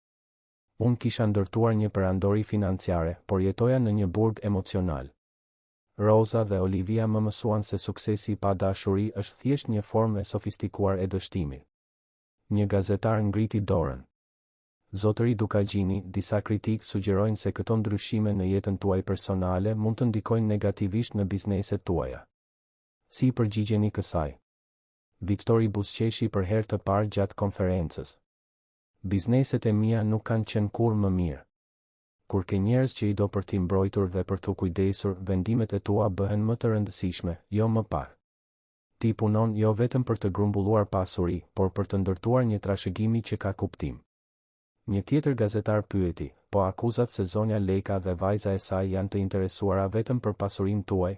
Unë kisha ndërtuar një perandori financiare, por jetoja në një burg emocional. Roza dhe Olivia më mësuan se suksesi pa dashuri është thjesht një formë e sofistikuar e dështimit. Një gazetar ngriti dorën. Zotëri Dukagjini, disa kritikë sugjerojnë se këto ndryshime në jetën tuaj personale mund të ndikojnë negativisht në bizneset tuaja. Si përgjigjeni kësaj? Victori buzëqeshi për herë të parë gjatë konferencës. Bizneset e mia nuk kanë qenë kur më mirë. Kur ke njerëz që i do për t'i mbrojtur dhe për t'u kujdesur, vendimet e tua bëhen më të rëndësishme, jo më pak. Ti punon jo vetëm për të grumbulluar pasuri, por për të ndërtuar një trashëgimi që ka kuptim. Një tjetër gazetar pyeti, po akuzat se zonja Leka dhe vajza e saj janë të interesuara vetëm për pasurinë tuaj?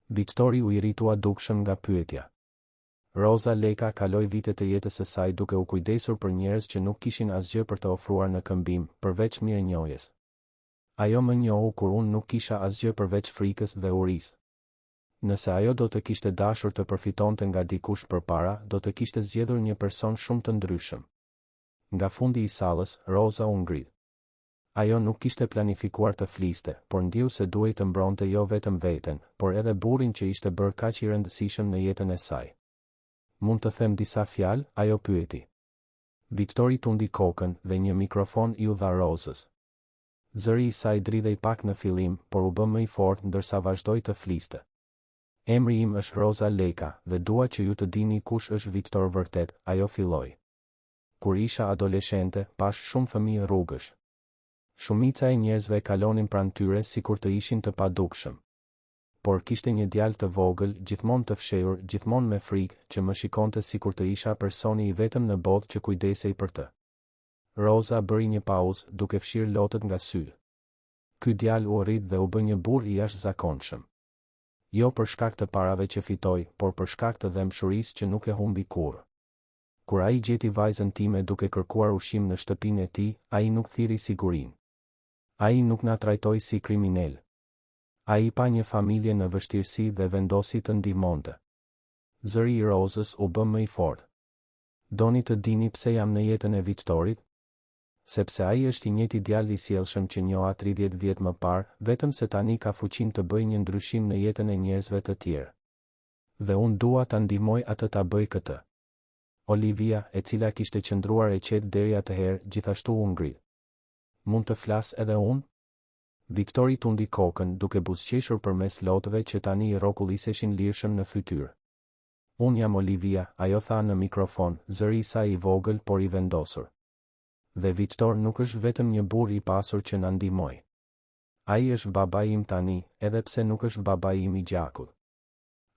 Victori u irritua dukshëm nga pyetja. Rosa Leka kaloi vitet e jetës së saj duke u kujdesur për njerëz që nuk kishin asgjë për të ofruar në këmbim, përveç mirënjohjes. Ajo më njohu kur unë nuk kisha asgjë përveç frikës dhe urisë. Nëse ajo do të kishte dashur të përfitonte nga dikush përpara, do të kishte zgjedhur një person shumë të ndryshëm. Nga fundi i sallës, Rosa u ngrit. Ajo nuk kishte planifikuar të fliste, por ndjeu se duhej të mbronte jo vetëm veten, por edhe burrin që ishte bërë kaq i rëndësishëm në jetën e saj. Mund të them disa fjalë, ajo pyeti. Victori tundi kokën dhe një mikrofon iu dha Rosës. Zëri i saj dridhej pak në fillim, por u bë më i fortë ndërsa vazhdoi të fliste. Emri im është Rosa Leka dhe dua që ju të dini kush është Victor vërtet, ajo filloi. Kur isha adoleshente, pash shumë fëmijë rrugësh. Shumica e njerëzve kalonin pranë tyre sikur të ishin të padukshëm. Por kishte një djalë të vogël, gjithmonë të fshehur, gjithmonë me frikë, që më shikonte sikur të isha personi i vetëm në botë që kujdesej për të. Rosa bëri një pauzë, duke fshirë lotët nga sy. Ky djalë u rrit dhe u bë një burr i jashtëzakonshëm. Jo për shkak të parave që fitoi, por për shkak të dëmshurisë që nuk e humbi kurrë. Kur ai gjeti vajzën time duke kërkuar ushqim në shtëpinë e tij, ai nuk thirri sigurinë. Ai nuk na trajtoi si kriminal. Ai pa një familje në vështirësi dhe vendosi të ndihmonte. Zëri i Rosës u bë më i fortë. Doni të dini pse jam në jetën e Victorit? Sepse ai është i njëjti djalë i sjellshëm që njoha 30 vjet më parë, vetëm se tani ka fuqinë të bëjë një ndryshim në jetën e njerëzve të tjerë. Dhe unë dua ta ndihmoj atë ta bëj këtë. Olivia, e cila kishte qëndruar e qetë deri atëherë, gjithashtu u ngrit. Mund të flas edhe unë? Victori tundi kokën duke buzëqeshur përmes lotëve që tani i rrokulliseshin lirshëm në fytyrë. Unë jam Olivia, ajo tha në mikrofon, zëri i saj i vogël por i vendosur. Dhe Victor nuk është vetëm një burr i pasur që na ndihmoi. Ai është babai im tani, edhe pse nuk është babai im i gjakut.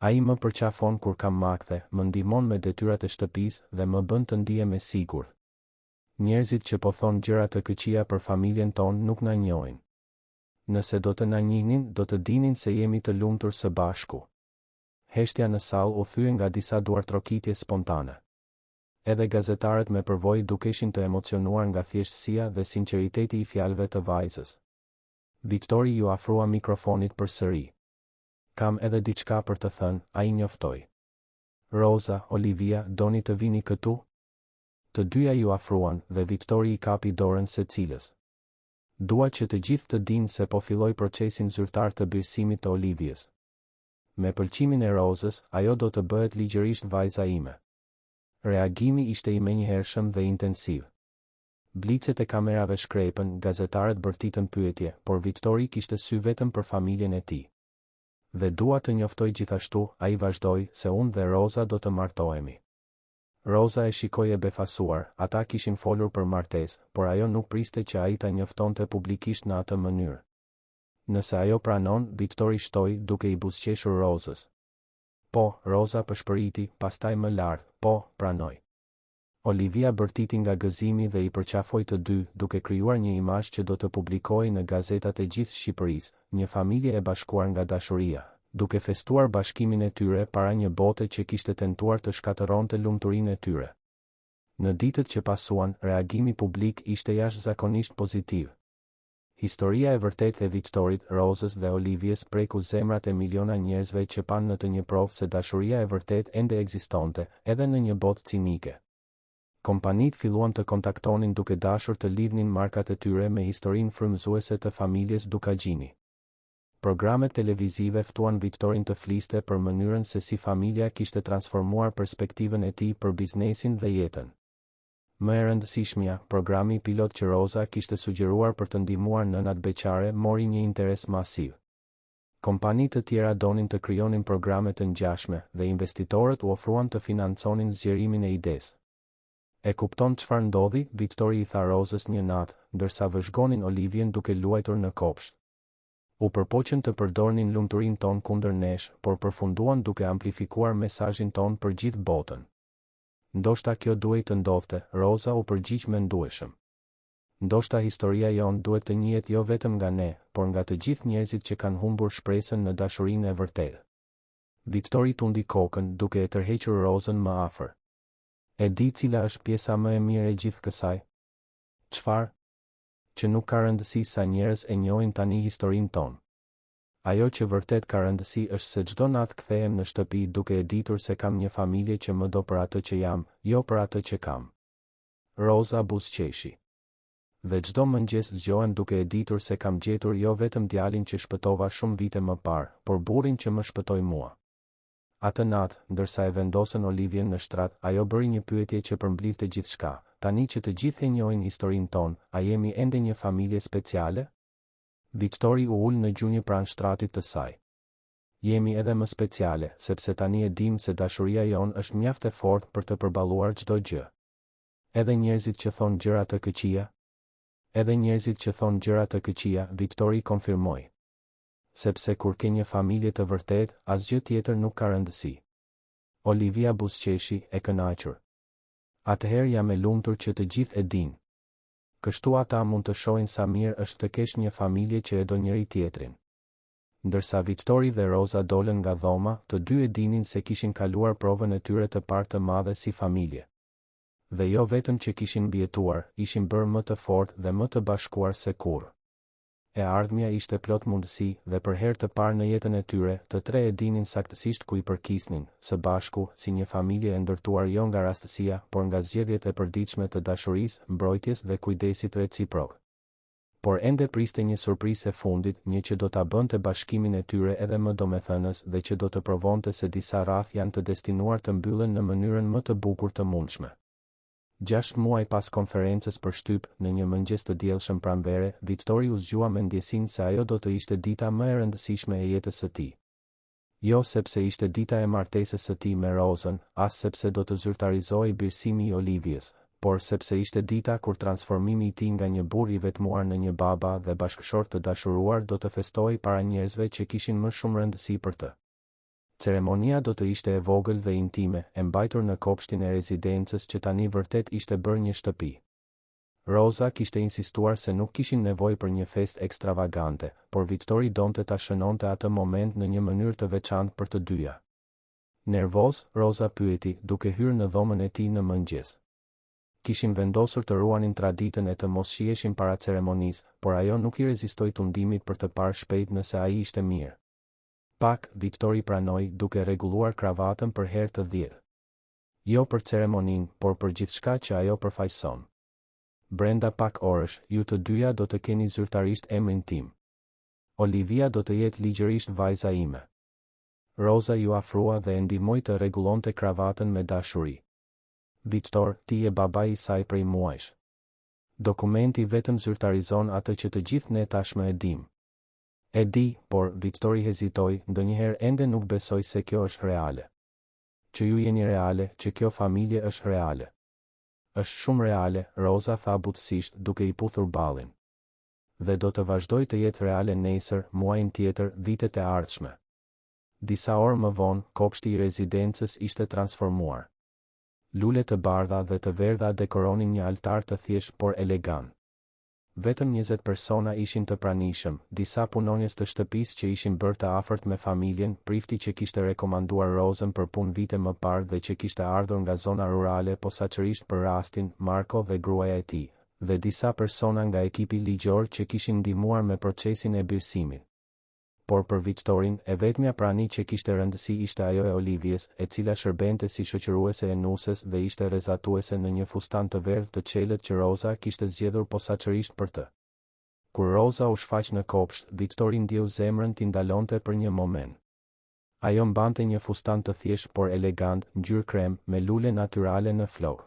Ai më përqafon kur kam makthe, më ndihmon me detyrat e shtëpisë dhe më bën të ndihem e sigurt. Njerëzit që po thon gjëra të këqija për familjen tonë nuk na njohin. Nëse do të na njihnin, do të dinin se jemi të lumtur së bashku. Heshtja në sallë u thye nga disa duartrokitje spontane. Edhe gazetarët me përvojë dukeshin të emocionuar nga thjeshtësia dhe sinqeriteti i fjalëve të vajzës. Victori ju afrua mikrofonit përsëri. Kam edhe diçka për të thënë, ai njoftoi. Rosa, Olivia, doni të vini këtu? Të dyja ju afruan dhe Victori i kapi dorën secilës. Dua që të gjithë të dinë se po filloj procesin zyrtar të birësimit të Olivias. Me pëlqimin e Rosës, ajo do të bëhet ligjërisht vajza ime. Reagimi ishte i menjëhershëm dhe intensiv. Blicet e kamerave shkrepën, gazetarët bërtitën pyetje, por Victori kishte sy vetëm për familjen e tij. Dhe dua të njoftoj gjithashtu, ai vazhdoi, se unë dhe Rosa do të martohemi. Rosa e shikoi e befasuar, ata kishin folur për martesë, por ajo nuk priste që ai ta njoftonte publikisht në atë mënyrë. Nëse ajo pranon, Victori shtoi duke i buzëqeshur Rosës. Po, Rosa përshpëriti, pastaj më lart, po, pranoj. Olivia bërtiti nga gëzimi dhe i përqafoi të dy, duke krijuar një imazh që do të publikohej në gazetat e gjithë Shqipërisë, një familje e bashkuar nga dashuria, duke festuar bashkimin e tyre para një bote që kishte tentuar të shkatëronte lumturinë e tyre. Në ditët që pasuan, reagimi publik ishte jashtëzakonisht pozitiv. Historia e vërtetë e Victorit, Rosës dhe Olivias preku zemrat e miliona njerëzve që panë në të një provë se dashuria e vërtetë ende ekzistonte, edhe në një botë cinike. Kompanitë filluan të kontaktonin duke dashur të lidhnin markat e tyre me historinë frymëzuese të familjes Dukagjini. Programet televizive ftuan Victorin të fliste për mënyrën se si familja kishte transformuar perspektivën e tij për biznesin dhe jetën. Më e rëndësishmja, programi pilot që Rosa kishte sugjeruar për të ndihmuar nënat beqare mori një interes masiv. Kompanitë të tjera donin të krijonin programe të ngjashme dhe investitorët u ofruan të financonin zgjerimin e idesë. E kupton çfarë ndodhi? Victori i tha Rosës një natë, ndërsa vëzhgonin Olivien duke luajtur në kopsht. U përpoqën të përdornin lumturinë tonë kundër nesh, por përfunduan duke amplifikuar mesazhin tonë për gjithë botën. Ndoshta kjo duhej të ndodhte, Rosa u përgjigj mendueshëm. Ndoshta historia jon duhet të njihet jo vetëm nga ne, por nga të gjithë njerëzit që kanë humbur shpresën në dashurinë e vërtetë. Victori tundi kokën duke e tërhequr Rozën më afër. E di cila është pjesa më e mirë e gjithë kësaj? Çfarë? Që nuk ka rëndësi sa njerëz e njohin tani historinë tonë. Ajo që vërtet ka rëndësi është se çdo natë kthehem në shtëpi duke e ditur se kam një familje që më do për atë që jam, jo për atë që kam. Roza Buzqeshi. Dhe çdo mëngjes zgjohem duke e ditur se kam gjetur jo vetëm djalin që shpëtova shumë vite më parë, por burrin që më shpëtoi mua. Atë natë, ndërsa e vendosën Olivien në shtrat, ajo bëri një pyetje që përmblidhte gjithçka. Tani që të gjithë e njohin historinë tonë, a jemi ende një familje speciale? Victori u ul në gjunjë pranë shtratit të saj. Jemi edhe më speciale, sepse tani e dim se dashuria jon është mjaft e fortë për të përballuar çdo gjë. Edhe njerëzit që thonë gjëra të këqija? Edhe njerëzit që thonë gjëra të këqija, Victori konfirmoi. Sepse kur ke një familje të vërtetë, asgjë tjetër nuk ka rëndësi. Olivia Buzqeshi, e kënaqur. Atëherë jam e lumtur që të gjithë e dinë. Kështu ata mund të shohin sa mirë është të kesh një familje që e do njëri tjetrin. Ndërsa Victori dhe Roza dolën nga dhoma, të dy e dinin se kishin kaluar provën e tyre të parë të madhe si familje. Dhe jo vetëm që kishin mbijetuar, ishin bërë më të fortë dhe më të bashkuar se kurrë. E ardhmja ishte plot mundësi dhe për herë të parë në jetën e tyre, të tre e dinin saktësisht ku i përkisnin, së bashku, si një familje e ndërtuar jo nga rastësia, por nga zgjedhjet e përditshme të dashurisë, mbrojtjes dhe kujdesit reciprok. Por ende priste një surprizë e fundit, një që do ta bënte bashkimin e tyre edhe më domethënës dhe që do të provonte se disa rreth janë të destinuar të mbyllen në mënyrën më të bukur të mundshme. 6 muaj pas konferencës për shtyp, në një mëngjes të diellshëm pranvere, Victori u zgjua me ndjesinë se ajo do të ishte dita më e rëndësishme e jetës së tij. Jo sepse ishte dita e martesës së tij me Rozën, as sepse do të zyrtarizohej birësimi i Olivies, por sepse ishte dita kur transformimi i tij nga një burr i vetmuar në një baba dhe bashkëshort të dashuruar do të festohej para njerëzve që kishin më shumë rëndësi për të. Ceremonia do të ishte e vogël dhe intime, e mbajtur në kopshtin e rezidencës që tani vërtet ishte bërë një shtëpi. Roza kishte insistuar se nuk kishin nevojë për një festë ekstravagante, por Victori donte ta shënonte atë moment në një mënyrë të veçantë për të dyja. Nervoz, Roza pyeti, duke hyrë në dhomën e tij në mëngjes. Kishin vendosur të ruanin traditën e të mos shiheshin para ceremonisë, por ajo nuk i rezistoi tundimit për të parë shpejt nëse ai ishte mirë. Pak, Victori pranoi duke rregulluar kravatën për herë të 10. Jo për ceremoninë, por për gjithçka që ajo përfaqëson. Brenda pak orësh, ju të dyja do të keni zyrtarisht emrin tim. Olivia do të jetë ligjërisht vajza ime. Roza ju afrua dhe e ndihmoi të rregullonte kravatën me dashuri. Victor, ti je babai i saj prej muajsh. Dokumenti vetëm zyrtarizon atë që të gjithë ne tashmë e dim. E di, por Victori hezitoi, ndonjëherë ende nuk besoj se kjo është reale. Që ju jeni reale, që kjo familje është reale. Është shumë reale, Roza tha butësisht, duke i puthur ballin. Dhe do të vazhdoj të jetë reale nesër, muajin tjetër, vitet e ardhshme. Disa orë më vonë, kopshti i rezidencës ishte transformuar. Lule të bardha dhe të verdha dekoronin një altar të thjeshtë por elegant. Vetëm 20 persona ishin të pranishëm, disa punonjës të shtëpisë që ishin bërë të afërt me familjen, prifti që kishte rekomanduar Rozën për punë vite më parë dhe që kishte ardhur nga zona rurale posaçërisht për rastin, Marko dhe gruaja e tij, dhe disa persona nga ekipi ligjor që kishin ndihmuar me procesin e birësimit. Por për Victorin, e vetmja prani që kishte rëndësi ishte ajo e Olivies, e cila shërbente si shoqëruese e nusës dhe ishte rrezatuese në një fustan të verdhë të qelët që Roza kishte zgjedhur posaçërisht për të. Kur Roza u shfaq në kopsht, Victori ndjeu zemrën t'i ndalonte për një moment. Ajo mbante një fustan të thjeshtë por elegant, ngjyrë krem, me lule natyrale në flokë.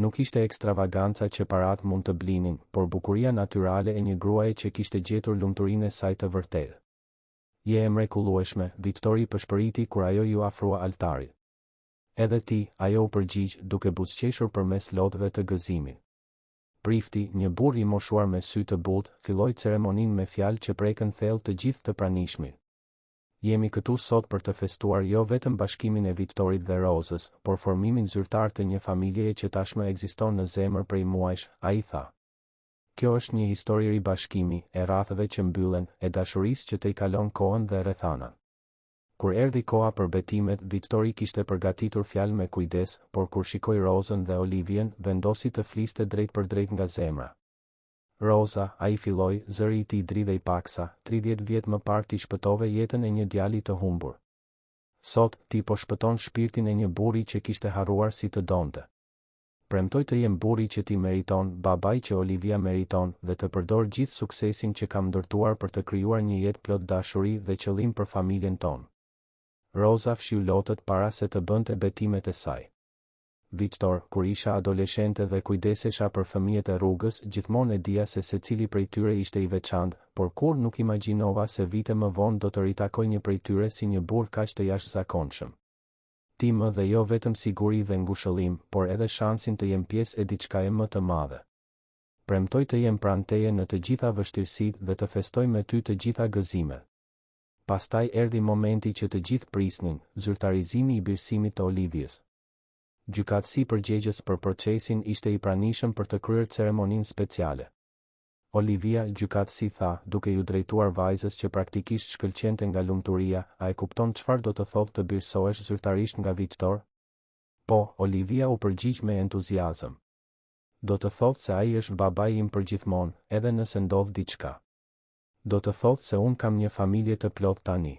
Nuk ishte ekstravaganca që parat mund të blinin, por bukuria natyrale e një gruaje që kishte gjetur lumturinë e saj të vërtetë. Je e mrekullueshme, Victori pëshpëriti kur ajo ju afrua altarit. Edhe ti, ajo u përgjigj, duke buzëqeshur përmes lotëve të gëzimit. Prifti, një burr i moshuar me sy të butë, filloi ceremoninë me fjalë që prekën thellë të gjithë të pranishmit. Jemi këtu sot për të festuar jo vetëm bashkimin e Victorit dhe Rozës, por formimin zyrtar të një familjeje që tashmë ekziston në zemër prej muajsh, ai tha. Kjo është një histori ribashkimi, e rrathëve që mbyllen, e dashurisë që të i kalon kohën dhe rrethanat. Kur erdhi koha për betimet, Victori kishte përgatitur fjalë me kujdes, por kur shikoi Rozën dhe Olivien, vendosi të fliste drejt për drejt nga zemra. Roza, ai filloi, zëri i tij dridhej paksa, 30 vjet më parë ti shpëtove jetën e një djali të humbur. Sot, ti po shpëton shpirtin e një burri që kishte harruar si të donte. Premtoj të jem burri që ti meriton, babai që Olivia meriton, dhe të përdor gjithë suksesin që kam ndërtuar për të krijuar një jetë plot dashuri dhe qëllim për familjen tonë. Roza fshiu lotët para se të bënte betimet e saj. Victor, kur isha adoleshente dhe kujdesesha për fëmijët e rrugës, gjithmonë e dija se secili prej tyre ishte i veçantë, por kur nuk imagjinova se vite më vonë do të ritakoj një prej tyre si një burr kaq të jashtëzakonshëm. Ti më dhe jo vetëm siguri dhe ngushëllim, por edhe shansin të jem pjesë e diçkaje më të madhe. Premtoj të jem pranë teje në të gjitha vështirësitë dhe të festoj me ty të gjitha gëzimet. Pastaj erdhi momenti që të gjithë prisnin, zyrtarizimi i birësimit të Olivies. Gjykatësi përgjegjës për procesin ishte i pranishëm për të kryer ceremoninë speciale. Olivia, gjykatësi tha, duke ju drejtuar vajzës që praktikisht shkëlqente nga lumturia, a e kupton çfarë do të thotë të birësohesh zyrtarisht nga Victor? Po, Olivia u përgjigj me entuziazëm. Do të thotë se ai është babai im përgjithmonë, edhe nëse ndodh diçka. Do të thotë se unë kam një familje të plot tani.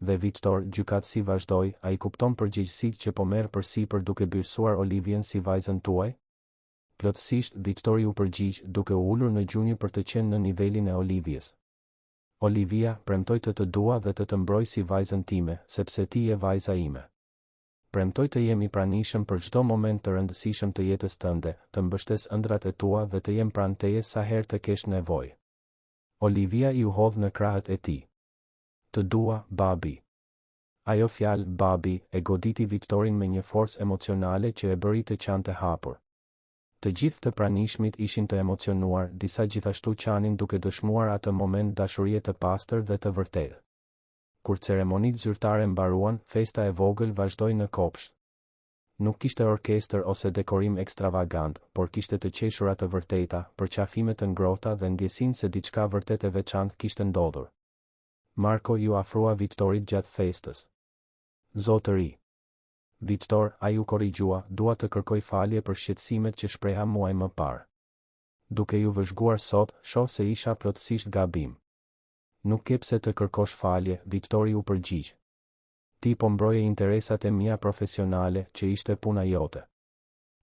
Dhe Victor, gjykatësi vazhdoi, a i kupton përgjegjësitë që po merr përsipër duke birësuar Olivien si vajzën tuaj? Plotësisht, Victori u përgjigj, duke u ulur në gjunjë për të qenë në nivelin e Olivies. Olivia, premtoj të dua dhe të të mbroj si vajzën time, sepse ti je vajza ime. Premtoj të jem i pranishëm për çdo moment të rëndësishëm të jetës tënde, të mbështes ëndrat e tua dhe të jem pranë teje sa herë të kesh nevojë. Olivia i u hodh në krahët e tij. Të dua, babi. Ajo fjalë, babi, e goditi Victorin me një forcë emocionale që e bëri të qante hapur. Të gjithë të pranishmit ishin të emocionuar, disa gjithashtu qanin duke dëshmuar atë moment dashurie të pastër dhe të vërtetë. Kur ceremonitë zyrtare mbaruan, festa e vogël vazhdoi në kopsht. Nuk kishte orkestër ose dekorim ekstravagant, por kishte të qeshura të vërteta, përqafime të ngrohta dhe ndjesinë se diçka vërtet e veçantë kishte ndodhur. Marko ju afrua Victorit gjatë festës. Zotëri. Victor, a ju korrigjua, dua të kërkoj falje për shqetësimet që shpreha muaj më parë. Duke ju vëzhguar sot, shoh se isha plotësisht gabim. Nuk ke pse të kërkosh falje, Victori u përgjigj. Ti po mbroje interesat e mia profesionale, që ishte puna jote.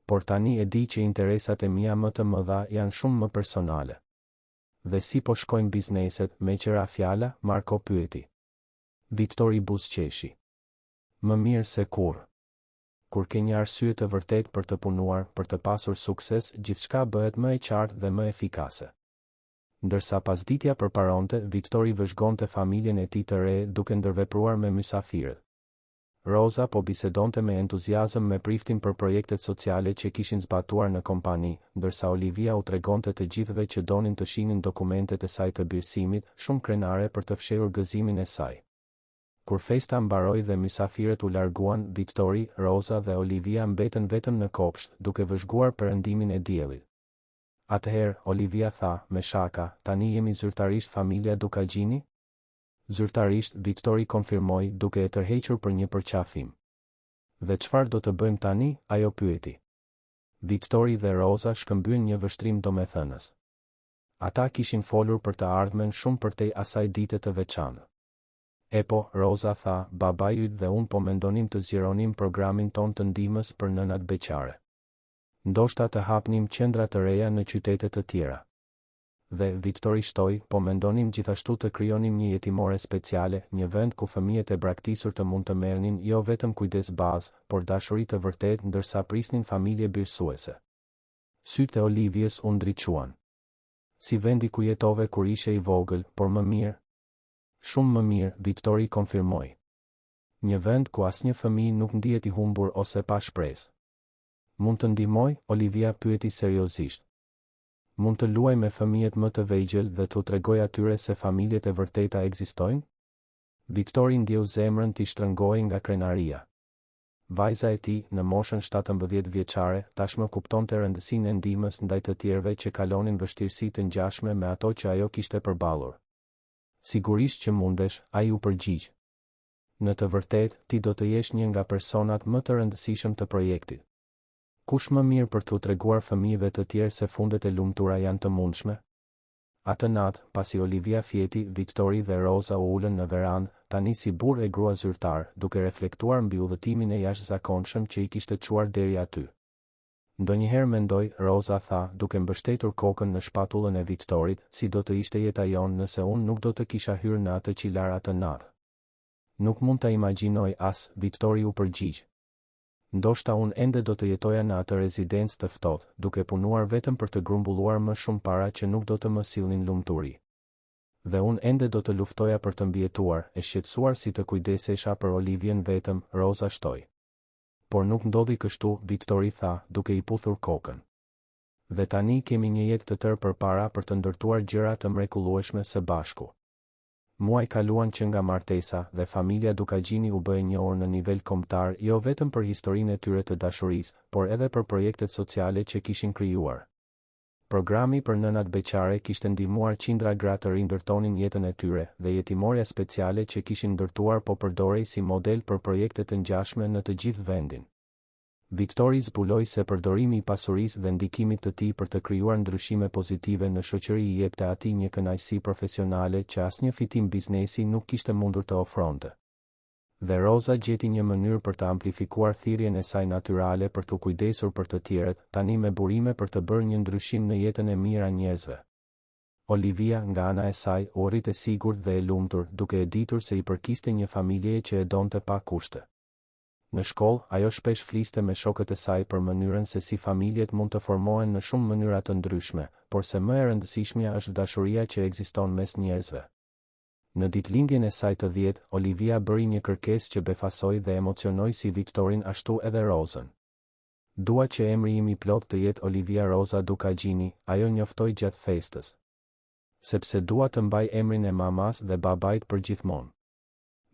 Por tani e di që interesat e mia më të mëdha janë shumë më personale. Dhe si po shkojnë bizneset, me qëra fjala, Marko pyeti. Victori buzëqeshi. Më mirë se kur. Kur ke një arsye të vërtet për të punuar, për të pasur sukses, gjithçka bëhet më e qartë dhe më efikase. Ndërsa pasditja përparonte, Victori vëzhgonte familjen e tij të re duke ndërvepruar me mysafirët. Roza po bisedonte me entuziazëm me priftin për projektet sociale që kishin zbatuar në kompani, ndërsa Olivia u tregonte të gjithëve që donin të shihnin dokumentet e saj të birësimit, shumë krenare për të fshehur gëzimin e saj. Kur festa mbaroi dhe mysafirët u larguan, Victori, Roza dhe Olivia mbetën vetëm në kopsht, duke vëzhguar perëndimin e diellit. Atëherë, Olivia tha, me shaka, tani jemi zyrtarisht familja Dukagjini? Zyrtarisht, Victori konfirmoi, duke e tërhequr për një përqafim. Dhe çfarë do të bëjmë tani? Ajo pyeti. Victori dhe Roza shkëmbyen një vështrim domethënës. Ata kishin folur për të ardhmen shumë përtej asaj dite të veçantë. E po, Roza tha, babai yt dhe unë po mendonim të zgjeronim programin ton të ndihmës për nënat beqare. Ndoshta të hapnim qendra të reja në qytete të tjera. Dhe Victori shtoi, po mendonim gjithashtu të krijonim një jetimore speciale, një vend ku fëmijët e braktisur të mund të merrnin jo vetëm kujdes bazë, por dashuri të vërtetë ndërsa prisnin familje birësuese. Sytë e Olivies u ndriçuan. Si vendi ku jetove kur ishe i vogël, por më mirë? Shumë më mirë, Victori konfirmoi. Një vend ku asnjë fëmijë nuk ndihet i humbur ose pa shpresë. Mund të ndihmoj? Olivia pyeti seriozisht. Mund të luaj me fëmijët më të vegjël dhe t'u tregoj atyre se familjet e vërteta ekzistojnë? Victori ndjeu zemrën t'i shtrëngoi nga krenaria. Vajza e tij, në moshën 17 vjeçare, tashmë kuptonte rëndësinë e ndihmës ndaj të tjerëve që kalonin vështirësi të ngjashme me ato që ajo kishte përballur. Sigurisht që mundesh, ai u përgjigj. Në të vërtetë, ti do të jesh një nga personat më të rëndësishëm të projektit. Kush më mirë për t'u treguar fëmijëve të tjerë se fundet e lumtura janë të mundshme? Atë natë, pasi Olivia fjeti, Victory dhe Rosa u ulën në verandë, tani si burr e grua zyrtar, duke reflektuar mbi udhëtimin e jashtëzakonshëm që i kishte çuar deri aty. Ndonjëherë mendoj, Rosa tha, duke mbështetur kokën në shpatullën e Victorit, si do të ishte jeta jonë nëse unë nuk do të kisha hyrë në atë qilar atë natë. Nuk mund ta imagjinoj as, Victori u përgjigj. Ndoshta unë ende do të jetoja në atë rezidencë të ftohtë, duke punuar vetëm për të grumbulluar më shumë para që nuk do të më sillnin lumturi. Dhe unë ende do të luftoja për të mbijetuar, e shqetësuar si të kujdesesha për Olivien vetëm, Rosa shtoi. Por nuk ndodhi kështu, Victori tha, duke i puthur kokën. Dhe tani kemi një jetë të tërë përpara për të ndërtuar gjëra të mrekullueshme së bashku. Muaj kaluan që nga martesa dhe familja Dukagjini u bë e njohur në nivel kombëtar jo vetëm për historinë e tyre të dashurisë, por edhe për projektet sociale që kishin krijuar. Programi për nënat beqare kishte ndihmuar qindra gra të rindërtonin jetën e tyre dhe jetimorja speciale që kishin ndërtuar po përdorej si model për projekte të ngjashme në të gjithë vendin. Victori zbuloi se përdorimi i pasurisë dhe ndikimit të tij për të krijuar ndryshime pozitive në shoqëri i jepte atij një kënaqësi profesionale që asnjë fitim biznesi nuk kishte mundur të ofronte. Dhe Rosa gjeti një mënyrë për të amplifikuar thirrjen e saj natyrale për të kujdesur për të tjerët, tani me burime për të bërë një ndryshim në jetën e mirë a njerëzve. Olivia, nga ana e saj, u rrit e sigurt dhe e lumtur, duke e ditur se i përkiste një familje që e donte pa kushte. Në shkollë, ajo shpesh fliste me shokët e saj për mënyrën se si familjet mund të formohen në shumë mënyra të ndryshme, por se më e rëndësishmja është dashuria që ekziston mes njerëzve. Në ditëlindjen e saj të 10, Olivia bëri një kërkesë që befasoi dhe emocionoi si Victorin ashtu edhe Rosën. Dua që emri im i plot të jetë Olivia Rosa Dukagjini, ajo njoftoi gjatë festës. Sepse dua të mbaj emrin e mamas dhe babait për gjithmonë.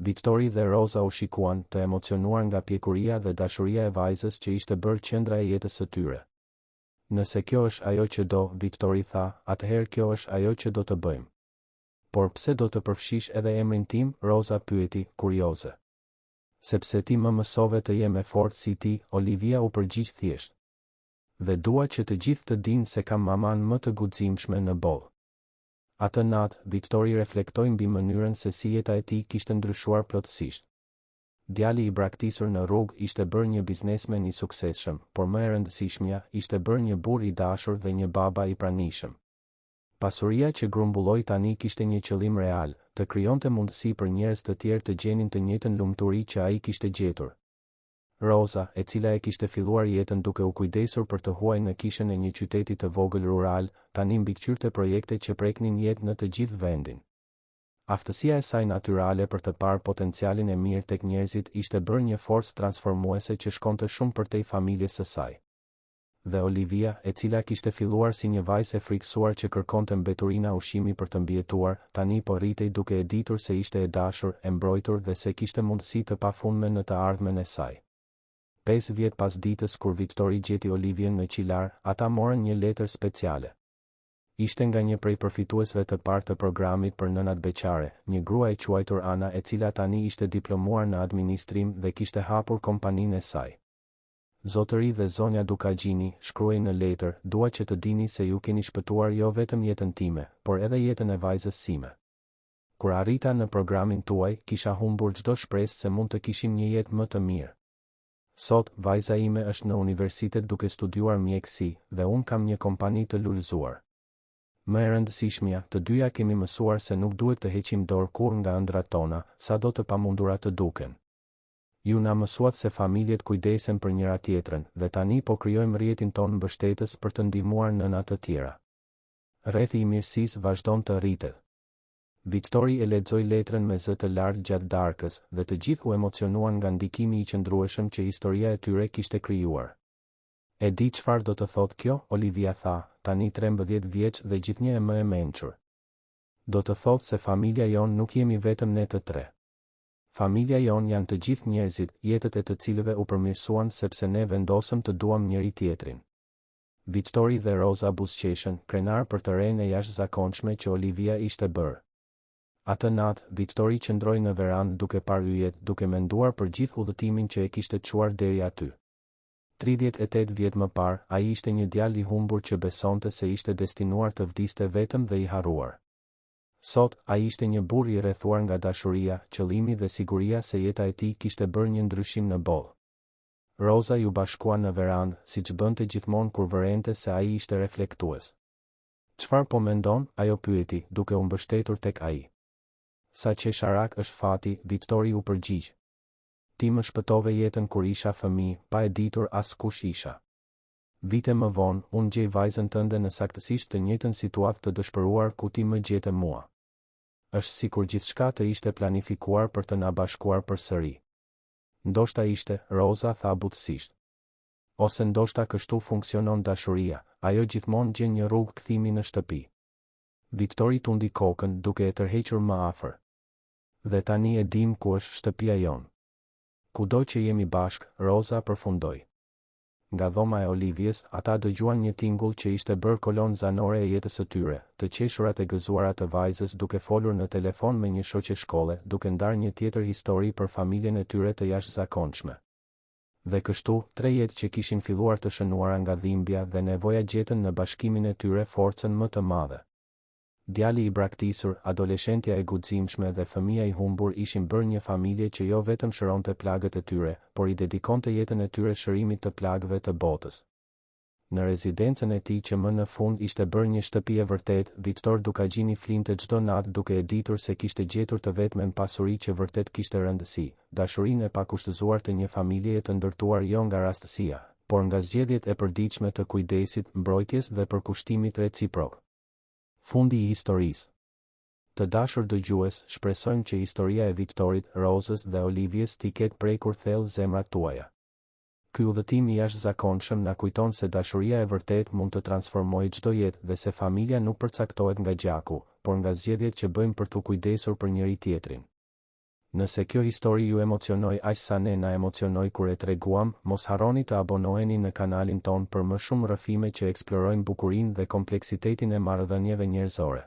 Victori dhe Rosa u shikuan, të emocionuar nga pjekuria dhe dashuria e vajzës që ishte bërë qendra e jetës së tyre. Nëse kjo është ajo që do, Victori tha, atëherë kjo është ajo që do të bëjmë. Por pse do të përfshish edhe emrin tim, Rosa pyeti, kurioze. Sepse ti më mësove të jem e fortë si ti, Olivia u përgjigj thjesht. Dhe dua që të gjithë të dinë se kam maman më të guximshme në botë. Atë natë, Victori reflektoi mbi mënyrën se si jeta e tij kishte ndryshuar plotësisht. Djali i braktisur në rrugë ishte bërë një biznesmen i suksesshëm, por më e rëndësishmja ishte bërë një burr i dashur dhe një baba i pranishëm. Pasuria që grumbulloi tani kishte një qëllim real, të krijonte mundësi për njerëz të tjerë të gjenin të njëjtën lumturi që ai kishte gjetur. Rosa, e cila e kishte filluar jetën duke u kujdesur për të huaj në kishën e një qyteti të vogël rural, tani mbikëqyrte projekte që preknin jetë në të gjithë vendin. Aftësia e saj natyrale për të parë potencialin e mirë tek njerëzit ishte bërë një forcë transformuese që shkonte shumë përtej familjes së saj. Dhe Olivia, e cila kishte filluar si një vajzë e frikësuar që kërkonte mbeturina ushqimi për të mbijetuar, tani po rritej duke e ditur se ishte e dashur, e mbrojtur dhe se kishte mundësi të pafundme në të ardhmen e saj. 5 vjet pas ditës kur Victori gjeti Olivien në qilar, ata morën një letër speciale. Ishte nga një prej përfituesve të parë të programit për nënat beqare, një grua e quajtur Ana e cila tani ishte diplomuar në administrim dhe kishte hapur kompaninë e saj. Zotëri dhe zonja Dukagjini, shkruaj në letër, dua që të dini se ju keni shpëtuar jo vetëm jetën time, por edhe jetën e vajzës sime. Kur arrita në programin tuaj, kisha humbur çdo shpresë se mund të kishim një jetë më të mirë. Sot, vajza ime është në universitet duke studiuar mjekësi dhe unë kam një kompani të lullëzuar. Më e rëndësishmja, të dyja kemi mësuar se nuk duhet të heqim dorë kur nga ëndrat tona, sa do të pamundura të duken. Ju na mësuat se familjet kujdesen për njëra tjetrën dhe tani po krijojmë rrjetin tonë mbështetës për të ndihmuar nëna të tjera. Rrethi i mirësisë vazhdon të rritet. Victori e lexoi letrën me zë të lartë gjatë darkës dhe të gjithë u emocionuan nga ndikimi i qëndrueshëm që historia e tyre kishte krijuar. E di çfarë do të thotë kjo, Olivia tha, tani 13 vjeç dhe gjithnjë e më e mençur. Do të thotë se familja jon nuk jemi vetëm ne të tre. Familja jon janë të gjithë njerëzit, jetët e të cilëve u përmirësuan sepse ne vendosëm të duam njëri tjetrin. Victori dhe Rosa buzëqeshën, krenar për të rënë e jashtëzakonshme që Olivia ishte bërë. Atë natë, Victori qëndroi në verandë duke parë yjet, duke menduar për gjithë udhëtimin që e kishte çuar deri aty. 38 vjet më parë, ai ishte një djalë i humbur që besonte se ishte destinuar të vdiste vetëm dhe i harruar. Sot, ai ishte një burr i rrethuar nga dashuria, qëllimi dhe siguria se jeta e tij kishte bërë një ndryshim në botë. Rosa ju bashkua në verandë, siç bënte gjithmonë kur vërente se ai ishte reflektues. "Çfarë po mendon?" ajo pyeti, duke u mbështetur tek ai. "Sa qesharak është fati," Victori u përgjigj. "Ti më shpëtove jetën kur isha fëmijë, pa e ditur as kush isha. Vite më vonë, unë gjej vajzën tënde në saktësisht të njëjtën situatë të dëshpëruar ku ti më gjete mua. Është sikur gjithçka të ishte planifikuar për të na bashkuar përsëri." "Ndoshta ishte," Rosa tha butësisht. "Ose ndoshta kështu funksionon dashuria, ajo gjithmonë gjen një rrugë kthimi në shtëpi." Victori tundi kokën, duke e tërhequr më afër. "Dhe tani e dim ku është shtëpia jonë. Kudo që jemi bashk," Rosa përfundoi. Nga dhoma e Olivies, ata dëgjuan një tingull që ishte bërë kolonë zanore e jetës së tyre, të qeshurat e gëzuara të vajzës duke folur në telefon me një shoqe shkolle, duke ndarë një tjetër histori për familjen e tyre të jashtëzakonshme. Dhe kështu, 3 jetë që kishin filluar të shënuara nga dhimbja dhe nevoja gjetën në bashkimin e tyre forcën më të madhe. Djali i braktisur, adoleshentja e guximshme dhe fëmia i humbur ishin bërë një familje që jo vetëm shëronte plagët e tyre, por i dedikonte jetën e tyre shërimit të plagëve të botës. Në rezidencën e tij që më në fund ishte bërë një shtëpi e vërtet, Victor Dukagjini flinte çdo natë duke e ditur se kishte gjetur të vetmen pasuri që vërtet kishte rëndësi, dashurinë e pakushtëzuar të një familjeje të ndërtuar jo nga rastësia, por nga zgjedhjet e përditshme të kujdesit, mbrojtjes dhe përkushtimit reciprok. Fundi i historisë. Të dashur dëgjues, shpresojmë që historia e Victorit, Rosës dhe Olivies t'i ketë prekur thellë zemrat tuaja. Ky udhëtim i jashtëzakonshëm na kujton se dashuria e vërtet mund të transformojë çdo jetë dhe se familja nuk përcaktohet nga gjaku, por nga zgjedhjet që bëjmë për t'u kujdesur për njëri tjetrin. Nëse kjo histori ju emocionoi aq sa ne na emocionoi kur e treguam, mos harroni të abonoheni në kanalin ton për më shumë rrëfime që eksplorojnë bukurinë dhe kompleksitetin e marrëdhënieve njerëzore.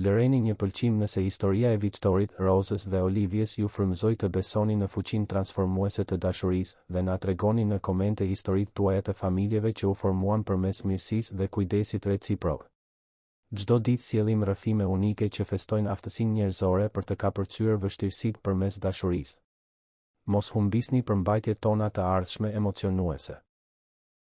Lëreni një pëlqim nëse historia e Victorit, Rosës dhe Olivies ju frymëzoi të besoni në fuqinë transformuese të dashurisë dhe na tregoni në komente historitë tuaja të familjeve që u formuan përmes mirësisë dhe kujdesit reciprok. Çdo ditë sjellim rrëfime unike që festojnë aftësinë njerëzore për të kapërcyer vështirësitë përmes dashurisë. Mos humbisni përmbajtjet tona të ardhshme emocionuese.